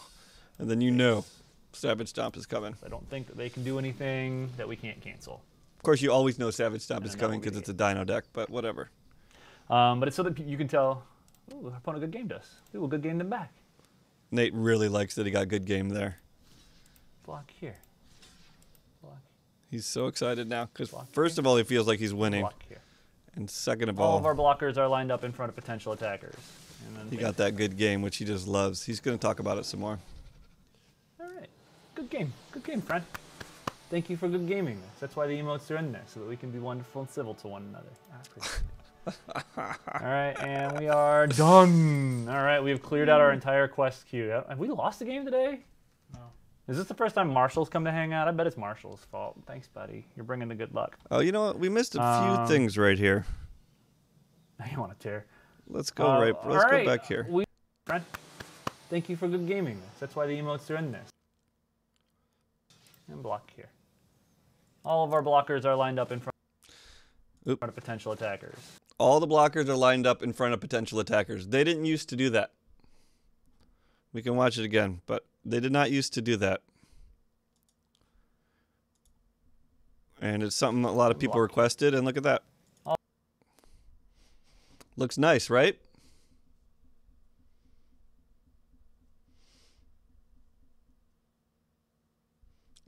and then you know savage stomp is coming. I don't think that they can do anything that we can't cancel. Of course, you always know savage stomp is And that coming will be because it's a dino deck, but whatever. But it's so that you can tell, ooh, our opponent good gamed us. Ooh, a good game them back. Nate really likes that he got good game there. Block here. Block. He's so excited now because Block first here. of all, he feels like he's winning, Block here. and second of All of all, our blockers are lined up in front of potential attackers. And then he things- got that good game, which he just loves. He's going to talk about it some more. All right. Good game. Good game, friend. Thank you for good gaming this. That's why the emotes are in there, so that we can be wonderful and civil to one another. I appreciate it. All right, and we are done. All right, we have cleared out our entire quest queue. Have we lost a game today? No. Is this the first time Marshall's come to hang out? I bet it's Marshall's fault. Thanks, buddy. You're bringing the good luck. Oh, you know what? We missed a few things right here. You want to tear? Let's go Let's go back here. Friend, thank you for good gaming this. That's why the emotes are in this. And block here. All of our blockers are lined up in front of potential attackers. All the blockers are lined up in front of potential attackers. They didn't used to do that. We can watch it again, but they did not used to do that. And it's something a lot of people requested, and look at that. Looks nice, right?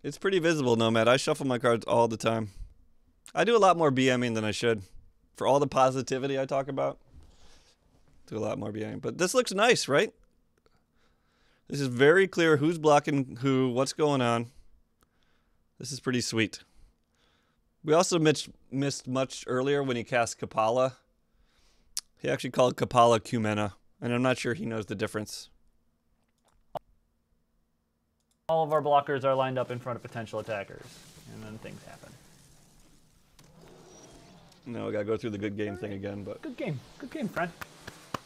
It's pretty visible, Nomad. I shuffle my cards all the time. I do a lot more BMing than I should. For all the positivity I talk about, do a lot more BMing. But this looks nice, right? This is very clear who's blocking who, what's going on. This is pretty sweet. We also missed much earlier when he cast Kapala. He actually called Kapala Cumena, and I'm not sure he knows the difference. All of our blockers are lined up in front of potential attackers, and then things happen. No, we gotta go through the good game thing again, but Good game, friend.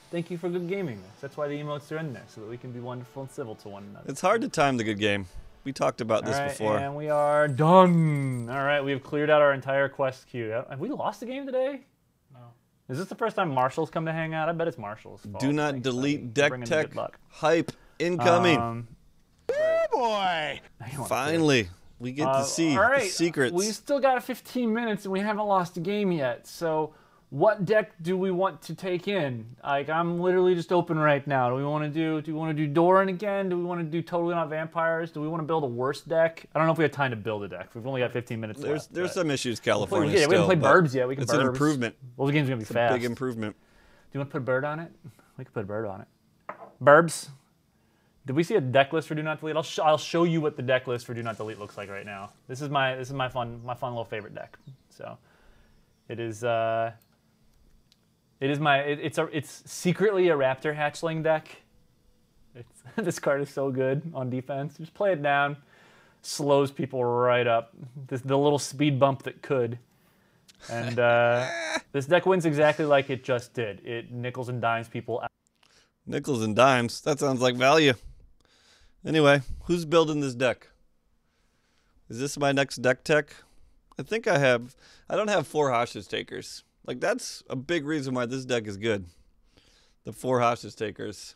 Thank you for good gaming this. That's why the emotes are in there, so that we can be wonderful and civil to one another. it's hard to time the good game. We talked about this before. And we are done. All right, we have cleared out our entire quest queue. Have we lost a game today? No. Is this the first time Marshall's come to hang out? I bet it's Marshall's fault. Do not Thanks, delete buddy. You're deck bringing tech good luck. hype incoming. Boy! Finally, we get to see all right, the secrets. We still got 15 minutes and we haven't lost a game yet. So, what deck do we want to take in? Like, I'm literally just open right now. Do we want to do Doran again? Do we want to do Totally Not Vampires? Do we want to build a worse deck? I don't know if we have time to build a deck. We've only got 15 minutes left. There's but- some issues, California. we haven't still, played but Burbs yet. We can it's Burbs. an improvement. Well, the game's gonna be It's a fast. big improvement. Do you want to put a bird on it? We could put a bird on it. Burbs. Did we see a deck list for Do Not Delete? I'll show you what the deck list for Do Not Delete looks like right now. This is my fun little favorite deck. So, it's secretly a Raptor Hatchling deck. This card is so good on defense. Just play it down, slows people right up. The little speed bump that could. And this deck wins exactly like it just did. It nickels and dimes people out. Nickels and dimes. That sounds like value. Anyway, who's building this deck? Is this my next deck tech? I think I have. I don't have 4 hostage takers. Like, that's a big reason why this deck is good. The 4 hostage takers.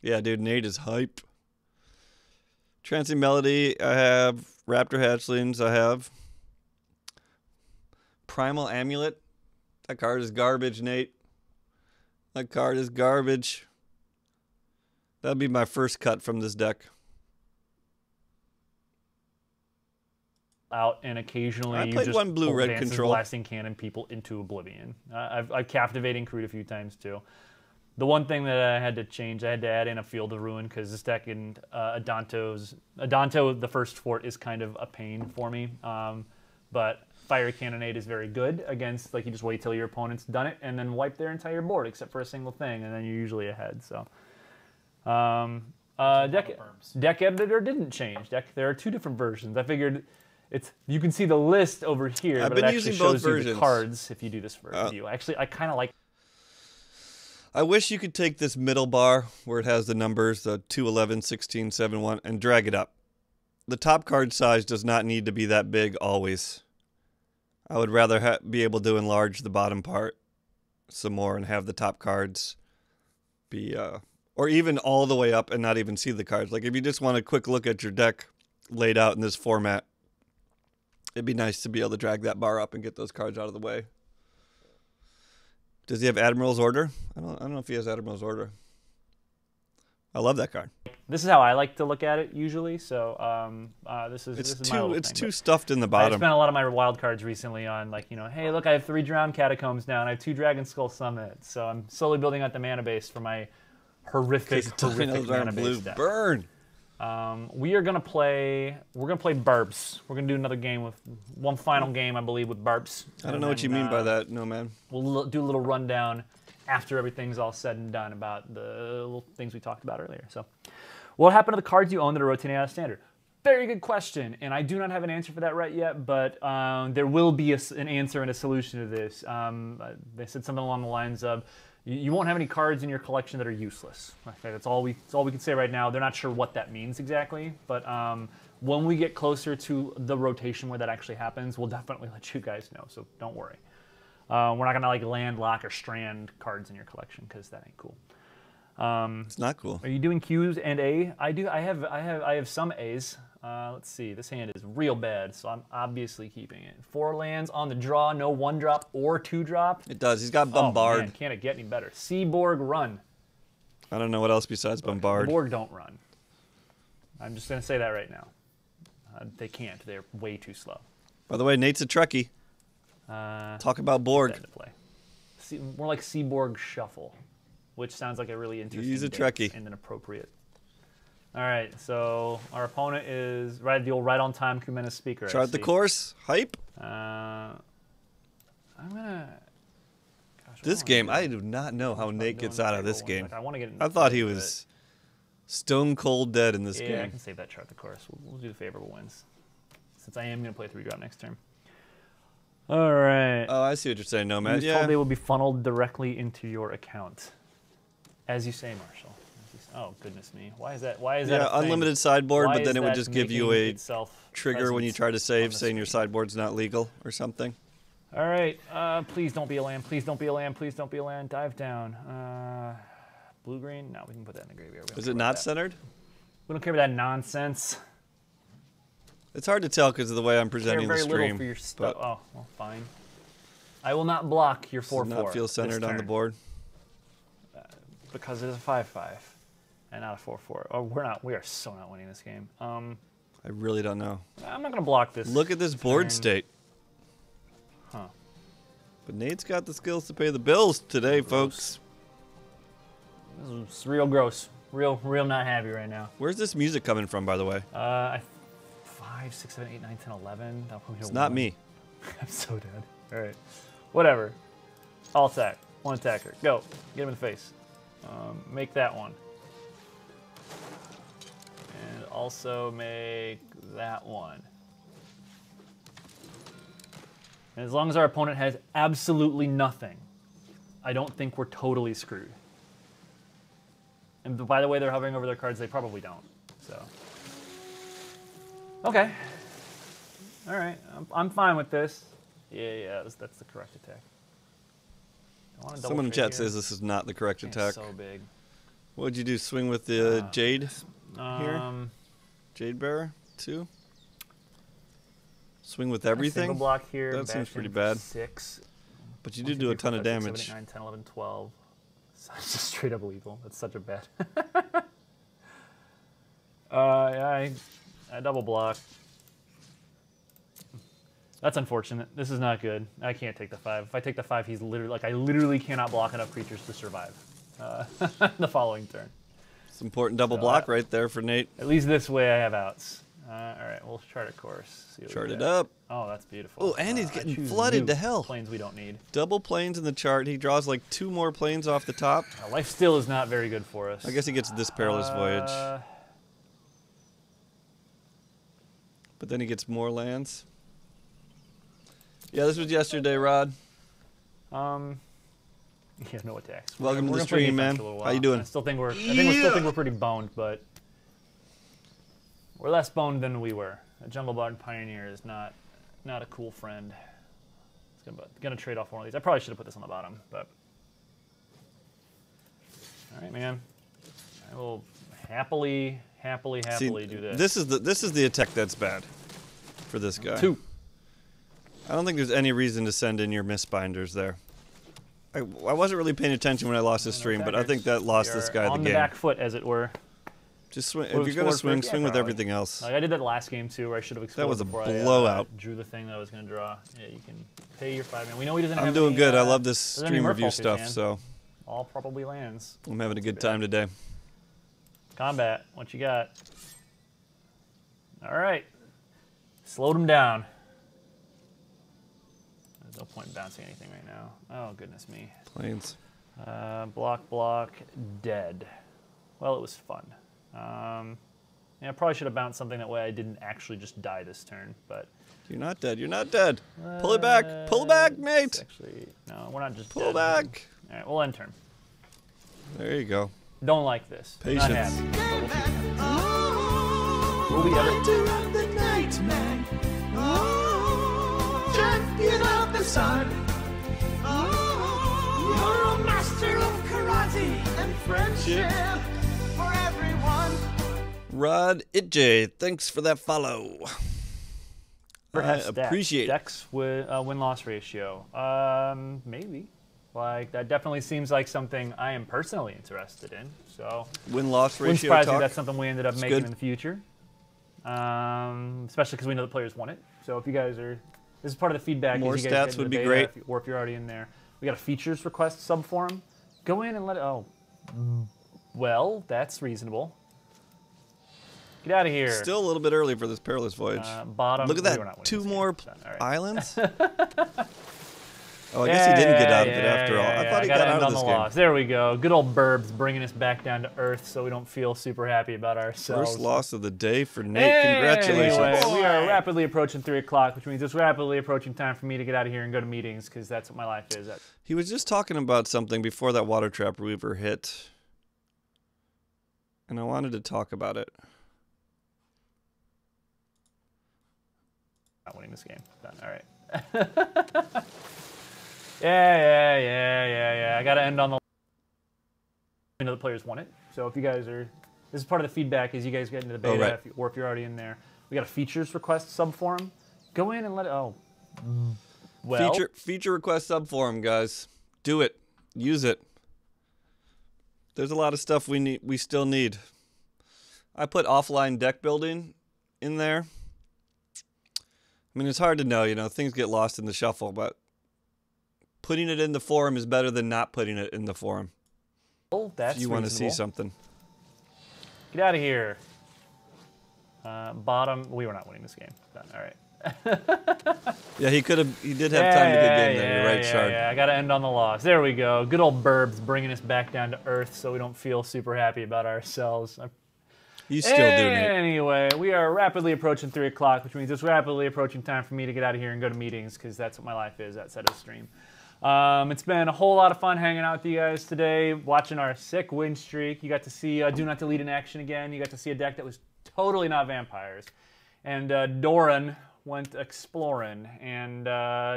Yeah, dude, Nate is hype. Trancing Melody, I have. Raptor Hatchlings, I have. Primal Amulet. That card is garbage, Nate. That card is garbage. That'll be my first cut from this deck. Out and occasionally I you played just one blue-red Dance's control. blasting cannon people into oblivion. I've captivating Crude a few times too. The one thing that I had to change, I had to add in a Field of Ruin because this deck in Adanto, the first fort is kind of a pain for me. But Fiery Cannonade is very good against, like, you just wait till your opponent's done it and then wipe their entire board except for a single thing, and then you're usually ahead. So, deck editor didn't change. There are 2 different versions. I figured you can see the list over here, I've but been it actually using both shows you the versions. cards if you do this view. Actually, I kind of like. I wish you could take this middle bar where it has the numbers, the 2, 11, 16, 7, 1, and drag it up. the top card size does not need to be that big always. I would rather be able to enlarge the bottom part some more and have the top cards be, or even all the way up and not even see the cards. Like if you just want a quick look at your deck laid out in this format, it'd be nice to be able to drag that bar up and get those cards out of the way. Does he have Admiral's Order? I don't know if he has Admiral's Order. I love that card. This is how I like to look at it usually. So this is my little it's thing, too stuffed in the bottom. I spent a lot of my wild cards recently on like, you know, hey, look, I have 3 Drowned Catacombs now, and I have 2 Dragon Skull Summits. So I'm slowly building out the mana base for my horrific mana base deck. Burn. We're gonna play Burps. We're gonna do another game with one final game, I believe, with Burps. I don't know what you mean by that, no man. We'll do a little rundown after everything's all said and done about the little things we talked about earlier. So, what happened to the cards you own that are rotating out of standard? Very good question, and I do not have an answer for that right yet, but there will be an answer and a solution to this. They said something along the lines of, you won't have any cards in your collection that are useless. Okay, that's all we can say right now. They're not sure what that means exactly, but when we get closer to the rotation where that actually happens, we'll definitely let you guys know, so don't worry. We're not gonna like land, lock, or strand cards in your collection because that ain't cool. It's not cool. Are you doing Qs and A? I do. I have some A's. Let's see. This hand is real bad, so I'm obviously keeping it. 4 lands on the draw, no 1-drop or 2-drop. It does. He's got Bombard. Oh, man, can't it get any better? Seaborg run. I don't know what else besides Bombard. The Borg don't run. I'm just gonna say that right now. They can't. They're way too slow. By the way, Nate's a Trekkie. Talk about Borg. To play. More like Seaborg Shuffle, which sounds like a really interesting. He's a Trekkie and an appropriate. All right, so our opponent is the old right on time Kumena speaker. Chart the course. Hype. I'm gonna. Gosh, this game, I do not know how Nate gets out of this game. Like, I want to get. I thought he was stone cold dead in this game. Yeah, I can save that chart the course. We'll do the favorable wins, since I am gonna play 3-drop next turn. All right. Oh, I see what you're saying, Nomad. Yeah. Told they will be funneled directly into your account, as you say, Marshall. Oh goodness me! Why is that? Why is that? Yeah, unlimited sideboard, but then it would just give you a trigger when you try to save, saying your sideboard's not legal or something. All right. Please don't be a land. Please don't be a land. Please don't be a land. Dive down. Blue green. No, we can put that in the graveyard. Is it not centered? We don't care about that nonsense. It's hard to tell because of the way I'm presenting the stream. Very little for your stuff. Oh, well, fine. I will not block your 4/4. Does not feel centered on the board. Because it is a 5/5 and not a 4/4. Oh, we are so not winning this game. I really don't know. I'm not gonna block this. Look at this board state. Huh. But Nate's got the skills to pay the bills today, folks. This is real gross. Real not happy right now. Where's this music coming from, by the way? 5, 6, 7, 8, 9, 10, 11. It's not me. I'm so dead. All right. Whatever. All attack. 1 attacker. Go. Get him in the face. Make that one. And also make that one. And as long as our opponent has absolutely nothing, I don't think we're totally screwed. And by the way they're hovering over their cards, they probably don't. So. Okay. All right. I'm fine with this. Yeah, that's the correct attack. Someone in chat says this is not the correct attack. So big. What would you do? Swing with the Jade here? Jade Bearer, 2? Swing with everything? Single block here. That seems pretty bad. 6. But you did do a ton of damage. 7, 8, 9, 10, 11, 12. It's just straight up lethal. That's such a bet. Yeah, I double block. That's unfortunate. This is not good. I can't take the 5. If I take the 5, he's literally like I literally cannot block enough creatures to survive the following turn. It's important double block right there for Nate. At least this way I have outs. All right, we'll chart a course. Chart it up. Oh, that's beautiful. Oh, and he's getting flooded to hell. Planes we don't need. Double planes in the chart. He draws like 2 more planes off the top. Life still is not very good for us. I guess he gets this Perilous Voyage. But then he gets more lands. Yeah, this was yesterday, Rod. Yeah, no attacks. Welcome to the stream, man. How you doing? I still think we're pretty boned, but We're less boned than we were. A Jungle Bard Pioneer is not a cool friend. It's gonna trade off one of these. I probably should have put this on the bottom, but all right, man. I will happily do this. This is the attack that's bad for this guy. 2. I don't think there's any reason to send in your misbinders there. I wasn't really paying attention when I lost the stream, but I think that lost this guy the game. On the back foot, as it were. Just swing. If you're gonna swing, swing with everything else. Like I did that last game too, where I should have explored. That was a before blowout. I drew the thing that I was gonna draw. Yeah, you can pay your 5 mana. We know he doesn't have I'm doing any, good. I love this doesn't have any stream review Merfolk in his stuff, hand. so All probably lands. I'm having a good time today. Combat, what you got? All right, slowed him down. There's no point in bouncing anything right now. Oh goodness me. Planes. Block, dead. Well, it was fun. Yeah, I probably should have bounced something that way I didn't actually just die this turn, but... You're not dead. You're not dead. Pull it back. Pull back, mate. Actually, no, we're not just Pull dead. back. All right, we'll end turn. There you go. Don't like this. Patience. Not happy, but we'll see. Will we ever... Fighter of the night, man. Oh, champion of the sun. Oh, you're a master of karate and friendship for everyone. Rod Itj, thanks for that follow. Perhaps I appreciate it. Dex win-loss ratio. Maybe. Like, that definitely seems like something I am personally interested in. So Win-loss wouldn't ratio surprise me talk. if that's something we ended up making good. in the future. Especially because we know the players want it. So if you guys are... This is part of the feedback. More as you guys get stats into would the be beta, great. or if you're already in there. We got a features request subforum. Go in and let it... Oh. Well, that's reasonable. Get out of here. Still a little bit early for this perilous voyage. Bottom. Look at we were not that. winning 2 this game. more Done. All right. islands? Oh, I guess he didn't get out of it after all. I thought he got out of this game. Loss. There we go. Good old Burbs bringing us back down to earth so we don't feel super happy about ourselves. First loss of the day for Nate. Congratulations. Anyway, we are rapidly approaching 3 o'clock, which means it's rapidly approaching time for me to get out of here and go to meetings because that's what my life is. He was just talking about something before that water trap Weaver hit. And I wanted to talk about it. Not winning this game. Done. All right. Yeah. I got to end on the... I know the players want it. So if you guys are... This is part of the feedback as you guys get into the beta, right. or if you're already in there. We got a features request subforum. Go in and let it... Oh. Well... Feature request subforum, guys. Do it. Use it. There's a lot of stuff we still need. I put offline deck building in there. I mean, it's hard to know, you know, things get lost in the shuffle, but putting it in the forum is better than not putting it in the forum. Oh, that's if you want to see reasonable. something. Get out of here. Bottom. We were not winning this game. Done. All right. Yeah, he did have time to get in there. You're right, Shard. Yeah, I got to end on the loss. There we go. Good old Burbs bringing us back down to earth so we don't feel super happy about ourselves. You still do, Nate. Anyway, we are rapidly approaching 3 o'clock, which means it's rapidly approaching time for me to get out of here and go to meetings because that's what my life is outside of the stream. It's been a whole lot of fun hanging out with you guys today, watching our sick win streak. You got to see Do Not Delete in action again. You got to see a deck that was totally not vampires. And Doran went exploring and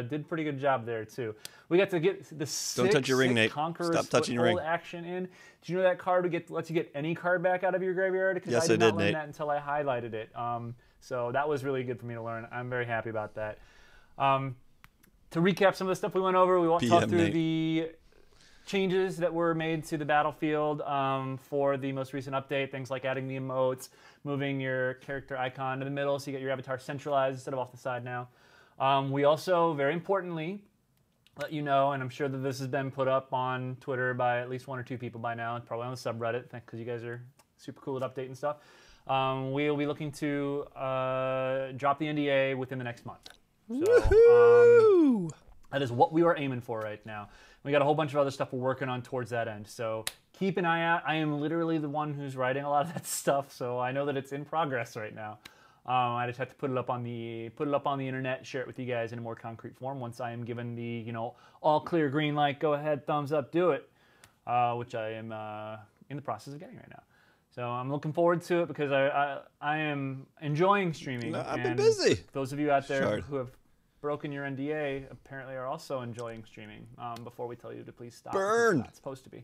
did a pretty good job there too. We got to get the sick touch your ring, Nate. Conqueror's Stop touching your ring. action in. Do you know that card lets you get any card back out of your graveyard? Because Yes, I did not learn Nate. that until I highlighted it. So that was really good for me to learn. I'm very happy about that. To recap some of the stuff we went over, we talked through Nate. the changes that were made to the battlefield for the most recent update. Things like adding the emotes, moving your character icon to the middle so you get your avatar centralized instead of off the side now. We also, very importantly, let you know, and I'm sure that this has been put up on Twitter by at least 1 or 2 people by now, and probably on the subreddit, because you guys are super cool at updating stuff. We'll be looking to drop the NDA within the next month. So that is what we are aiming for right now. We got a whole bunch of other stuff we're working on towards that end. So keep an eye out. I am literally the one who's writing a lot of that stuff, so I know that it's in progress right now. I just have to put it up on the internet, share it with you guys in a more concrete form once I am given the all clear green light, go ahead, thumbs up, do it, which I am in the process of getting right now. So I'm looking forward to it because I am enjoying streaming. No, I've been and busy. Those of you out there Shard. who have broken your NDA apparently are also enjoying streaming. Before we tell you to please stop, Burn. it's not supposed to be.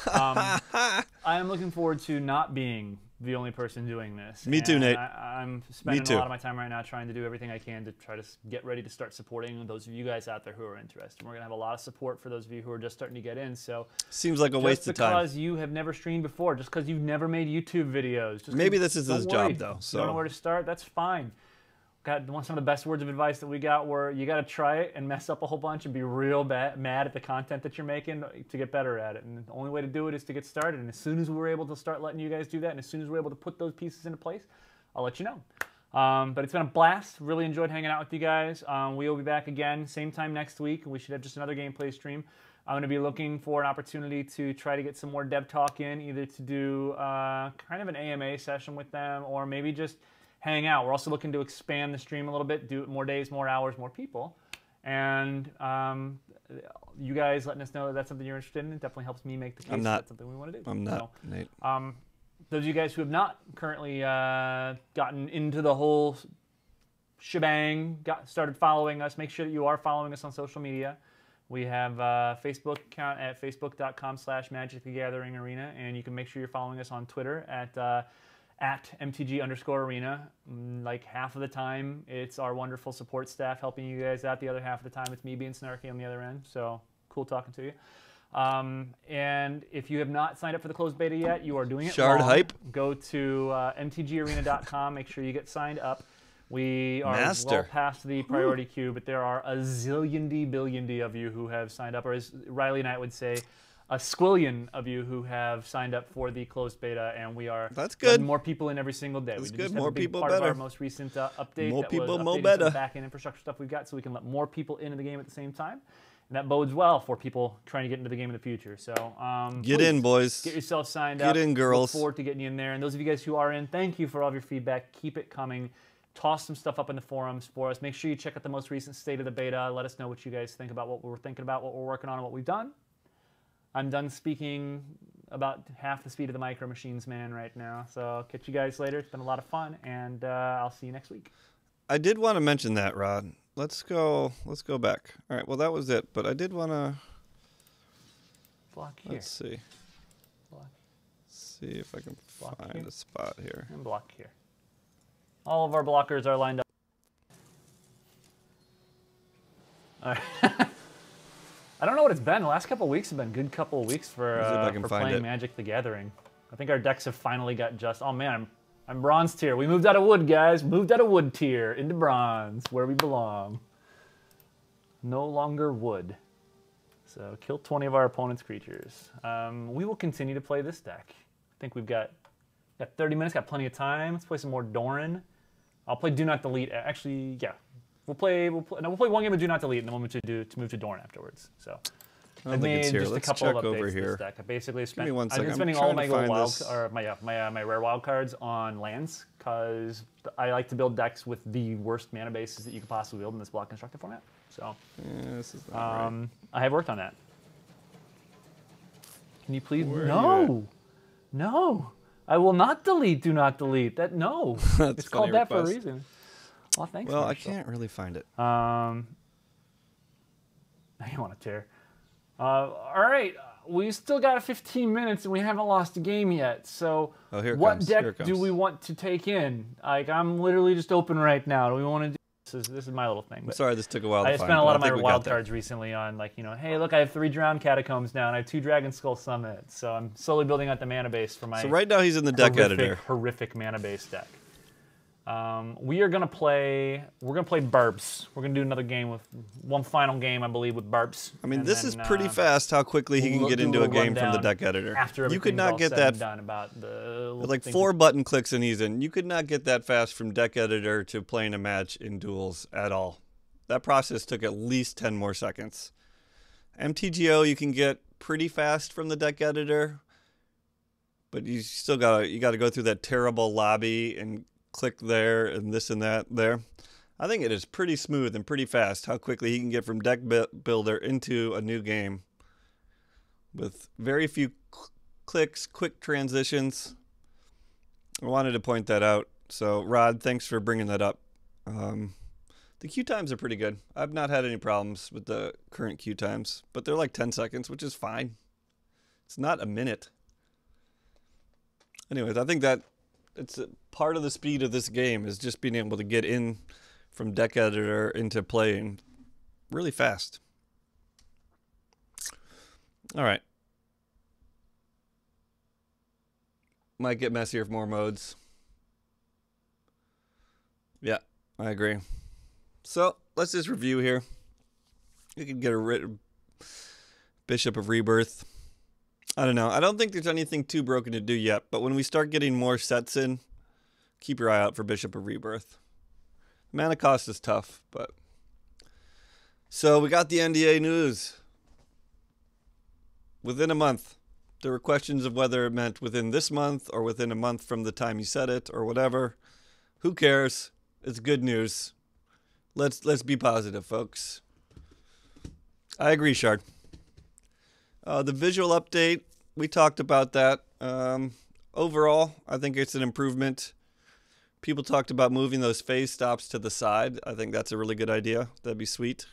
I am looking forward to not being the only person doing this. Me too, And Nate. I'm spending too. a lot of my time right now trying to do everything I can to try to get ready to start supporting those of you guys out there who are interested. We're going to have a lot of support for those of you who are just starting to get in. So Seems like a waste of just time. because you have never streamed before, just because you've never made YouTube videos. Just Maybe 'cause- this is don't his worry. job, though, You so- don't know where to start? That's fine. Got some of the best words of advice that we got were you got to try it and mess up a whole bunch and be real mad at the content that you're making to get better at it. And the only way to do it is to get started. And as soon as we're able to start letting you guys do that, and as soon as we're able to put those pieces into place, I'll let you know. But it's been a blast. Really enjoyed hanging out with you guys. We will be back again, same time next week. We should have just another gameplay stream. I'm going to be looking for an opportunity to try to get some more dev talk in, either to do kind of an AMA session with them or maybe just hang out. We're also looking to expand the stream a little bit, do it more days, more hours, more people. And you guys letting us know that that's something you're interested in. It definitely helps me make the case I'm that not. that's something we want to do. I'm not, So, Nate. those of you guys who have not currently gotten into the whole shebang, started following us, make sure that you are following us on social media. We have a Facebook account at facebook.com/MagicTheGatheringArena, and you can make sure you're following us on Twitter at MtG_arena. Like half of the time, it's our wonderful support staff helping you guys out. The other half of the time, it's me being snarky on the other end. So cool talking to you. And if you have not signed up for the closed beta yet, you are doing it Shard wrong. hype. Go to mtgarena.com. Make sure you get signed up. We are Master. well past the priority queue, but there are a zillion billion of you who have signed up, or as Riley and I would say, a squillion of you who have signed up for the closed beta, and we are That's good. letting more people in every single day. That's We good. just have More a big people part of our better. most recent update. More that people, was more updating better. some back-end infrastructure stuff we've got, so we can let more people into the game at the same time. And that bodes well for people trying to get into the game in the future. So Get please in, boys. get yourself signed Get up. in, girls. Look forward to getting you in there. And those of you guys who are in, thank you for all of your feedback. Keep it coming. Toss some stuff up in the forums for us. Make sure you check out the most recent state of the beta. Let us know what you guys think about what we're thinking about, what we're working on, and what we've done. I'm done speaking about half the speed of the Micro Machines man right now. So I'll catch you guys later. It's been a lot of fun, and I'll see you next week. I did want to mention that, Rod. Let's go back. All right, well, that was it. But I did want to, Block here. let's see. Block. See if I can Block find here. a spot here. And block here. All of our blockers are lined up. All right. I don't know what it's been. The last couple of weeks have been a good couple of weeks for, Let's see if I can for find playing it. Magic the Gathering. I think our decks have finally got just... Oh, man, I'm bronze tier. We moved out of wood, guys. Moved out of wood tier into bronze, where we belong. No longer wood. So kill 20 of our opponent's creatures. We will continue to play this deck. I think we've got 30 minutes, got plenty of time. Let's play some more Doran. I'll play Do Not Delete. Actually, yeah. We'll play one game of Do Not Delete, and then we'll move to Dorn afterwards. So I don't think it's here. just Let's a couple check of updates over to here. this deck. I basically Give me one I've second. been I'm spending all trying my to find wild this. or my rare wild cards on lands because I like to build decks with the worst mana bases that you could possibly build in this block constructor format. So Yeah, this is not right. I have worked on that. Can you please? Where are you No, no. I will not delete. Do not delete. That no. That's It's called funny that for a request. reason. Well, thanks. Well, I Marshall. can't really find it. I want to tear. All right, we still got 15 minutes and we haven't lost a game yet. So, Oh, here it what comes. deck Here it do comes. we want to take in? Like, I'm literally just open right now. Do we want to do this? Is my little thing. I'm But sorry this took a while to I find. spent a but lot of I my think we got wild there. cards recently on, like, hey, look, I have 3 Drowned Catacombs now and I have 2 Dragon Skull Summits. So I'm slowly building out the mana base for my So right now he's in the deck editor. horrific mana base deck. We're gonna play Burps. We're gonna do another game with one final game, I believe, with Burps. I mean, And this then, is pretty fast how quickly he can we'll get do into a little game from the rundown deck editor. After You could everything's not all get said that and done about the with like things 4 button clicks and he's in. You could not get that fast from deck editor to playing a match in duels at all. That process took at least 10 more seconds. MTGO you can get pretty fast from the deck editor, but you still gotta go through that terrible lobby and click there and this and that there. I think it is pretty smooth and pretty fast how quickly he can get from deck builder into a new game with very few clicks, quick transitions. I wanted to point that out. So, Rod, thanks for bringing that up. The queue times are pretty good. I've not had any problems with the current queue times, but they're like 10 seconds, which is fine. It's not a minute. Anyways, I think that it's a part of the speed of this game is just being able to get in from deck editor into playing really fast. All right. Might get messier for more modes. Yeah, I agree. So let's just review here. You can get a Bishop of Rebirth. I don't know. I don't think there's anything too broken to do yet, but when we start getting more sets in, keep your eye out for Bishop of Rebirth. Mana cost is tough, but... So we got the NDA news. Within a month. There were questions of whether it meant within this month or within a month from the time you said it or whatever. Who cares? It's good news. Let's be positive, folks. I agree, Shard. The visual update, we talked about that. Overall, I think it's an improvement. People talked about moving those phase stops to the side. I think that's a really good idea. That'd be sweet.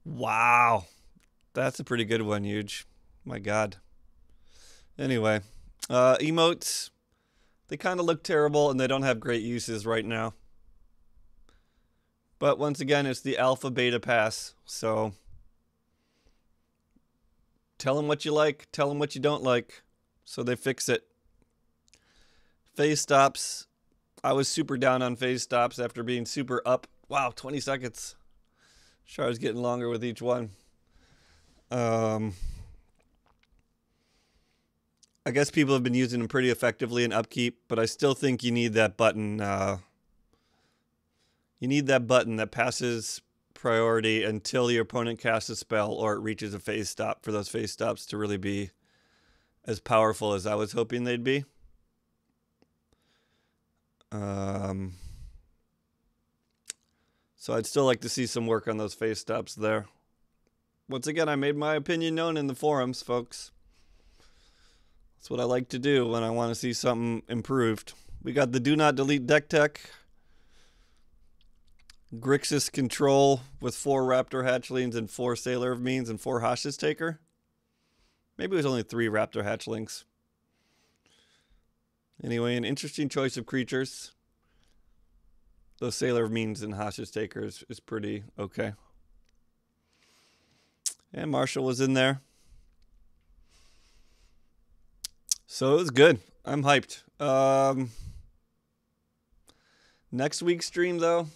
Wow. That's a pretty good one, Huge. My God. Anyway, emotes, they kind of look terrible and they don't have great uses right now. But once again, it's the alpha beta pass, so tell them what you like, tell them what you don't like, so they fix it. Phase stops, I was super down on phase stops after being super up. Wow, 20 seconds. Sure, I was getting longer with each one. I guess people have been using them pretty effectively in upkeep, but I still think you need that button. You need that button that passes priority until your opponent casts a spell or it reaches a phase stop for those phase stops to really be as powerful as I was hoping they'd be. So I'd still like to see some work on those phase stops there. Once again, I made my opinion known in the forums, folks. That's what I like to do when I want to see something improved. We got the Do Not Delete deck tech. Grixis control with 4 Raptor Hatchlings and 4 Sailor of Means and 4 Hostage Taker. Maybe it was only 3 Raptor Hatchlings. Anyway, an interesting choice of creatures. Those Sailor of Means and Hostage Takers is pretty okay. And Marshall was in there. So it was good. I'm hyped. Next week's stream, though,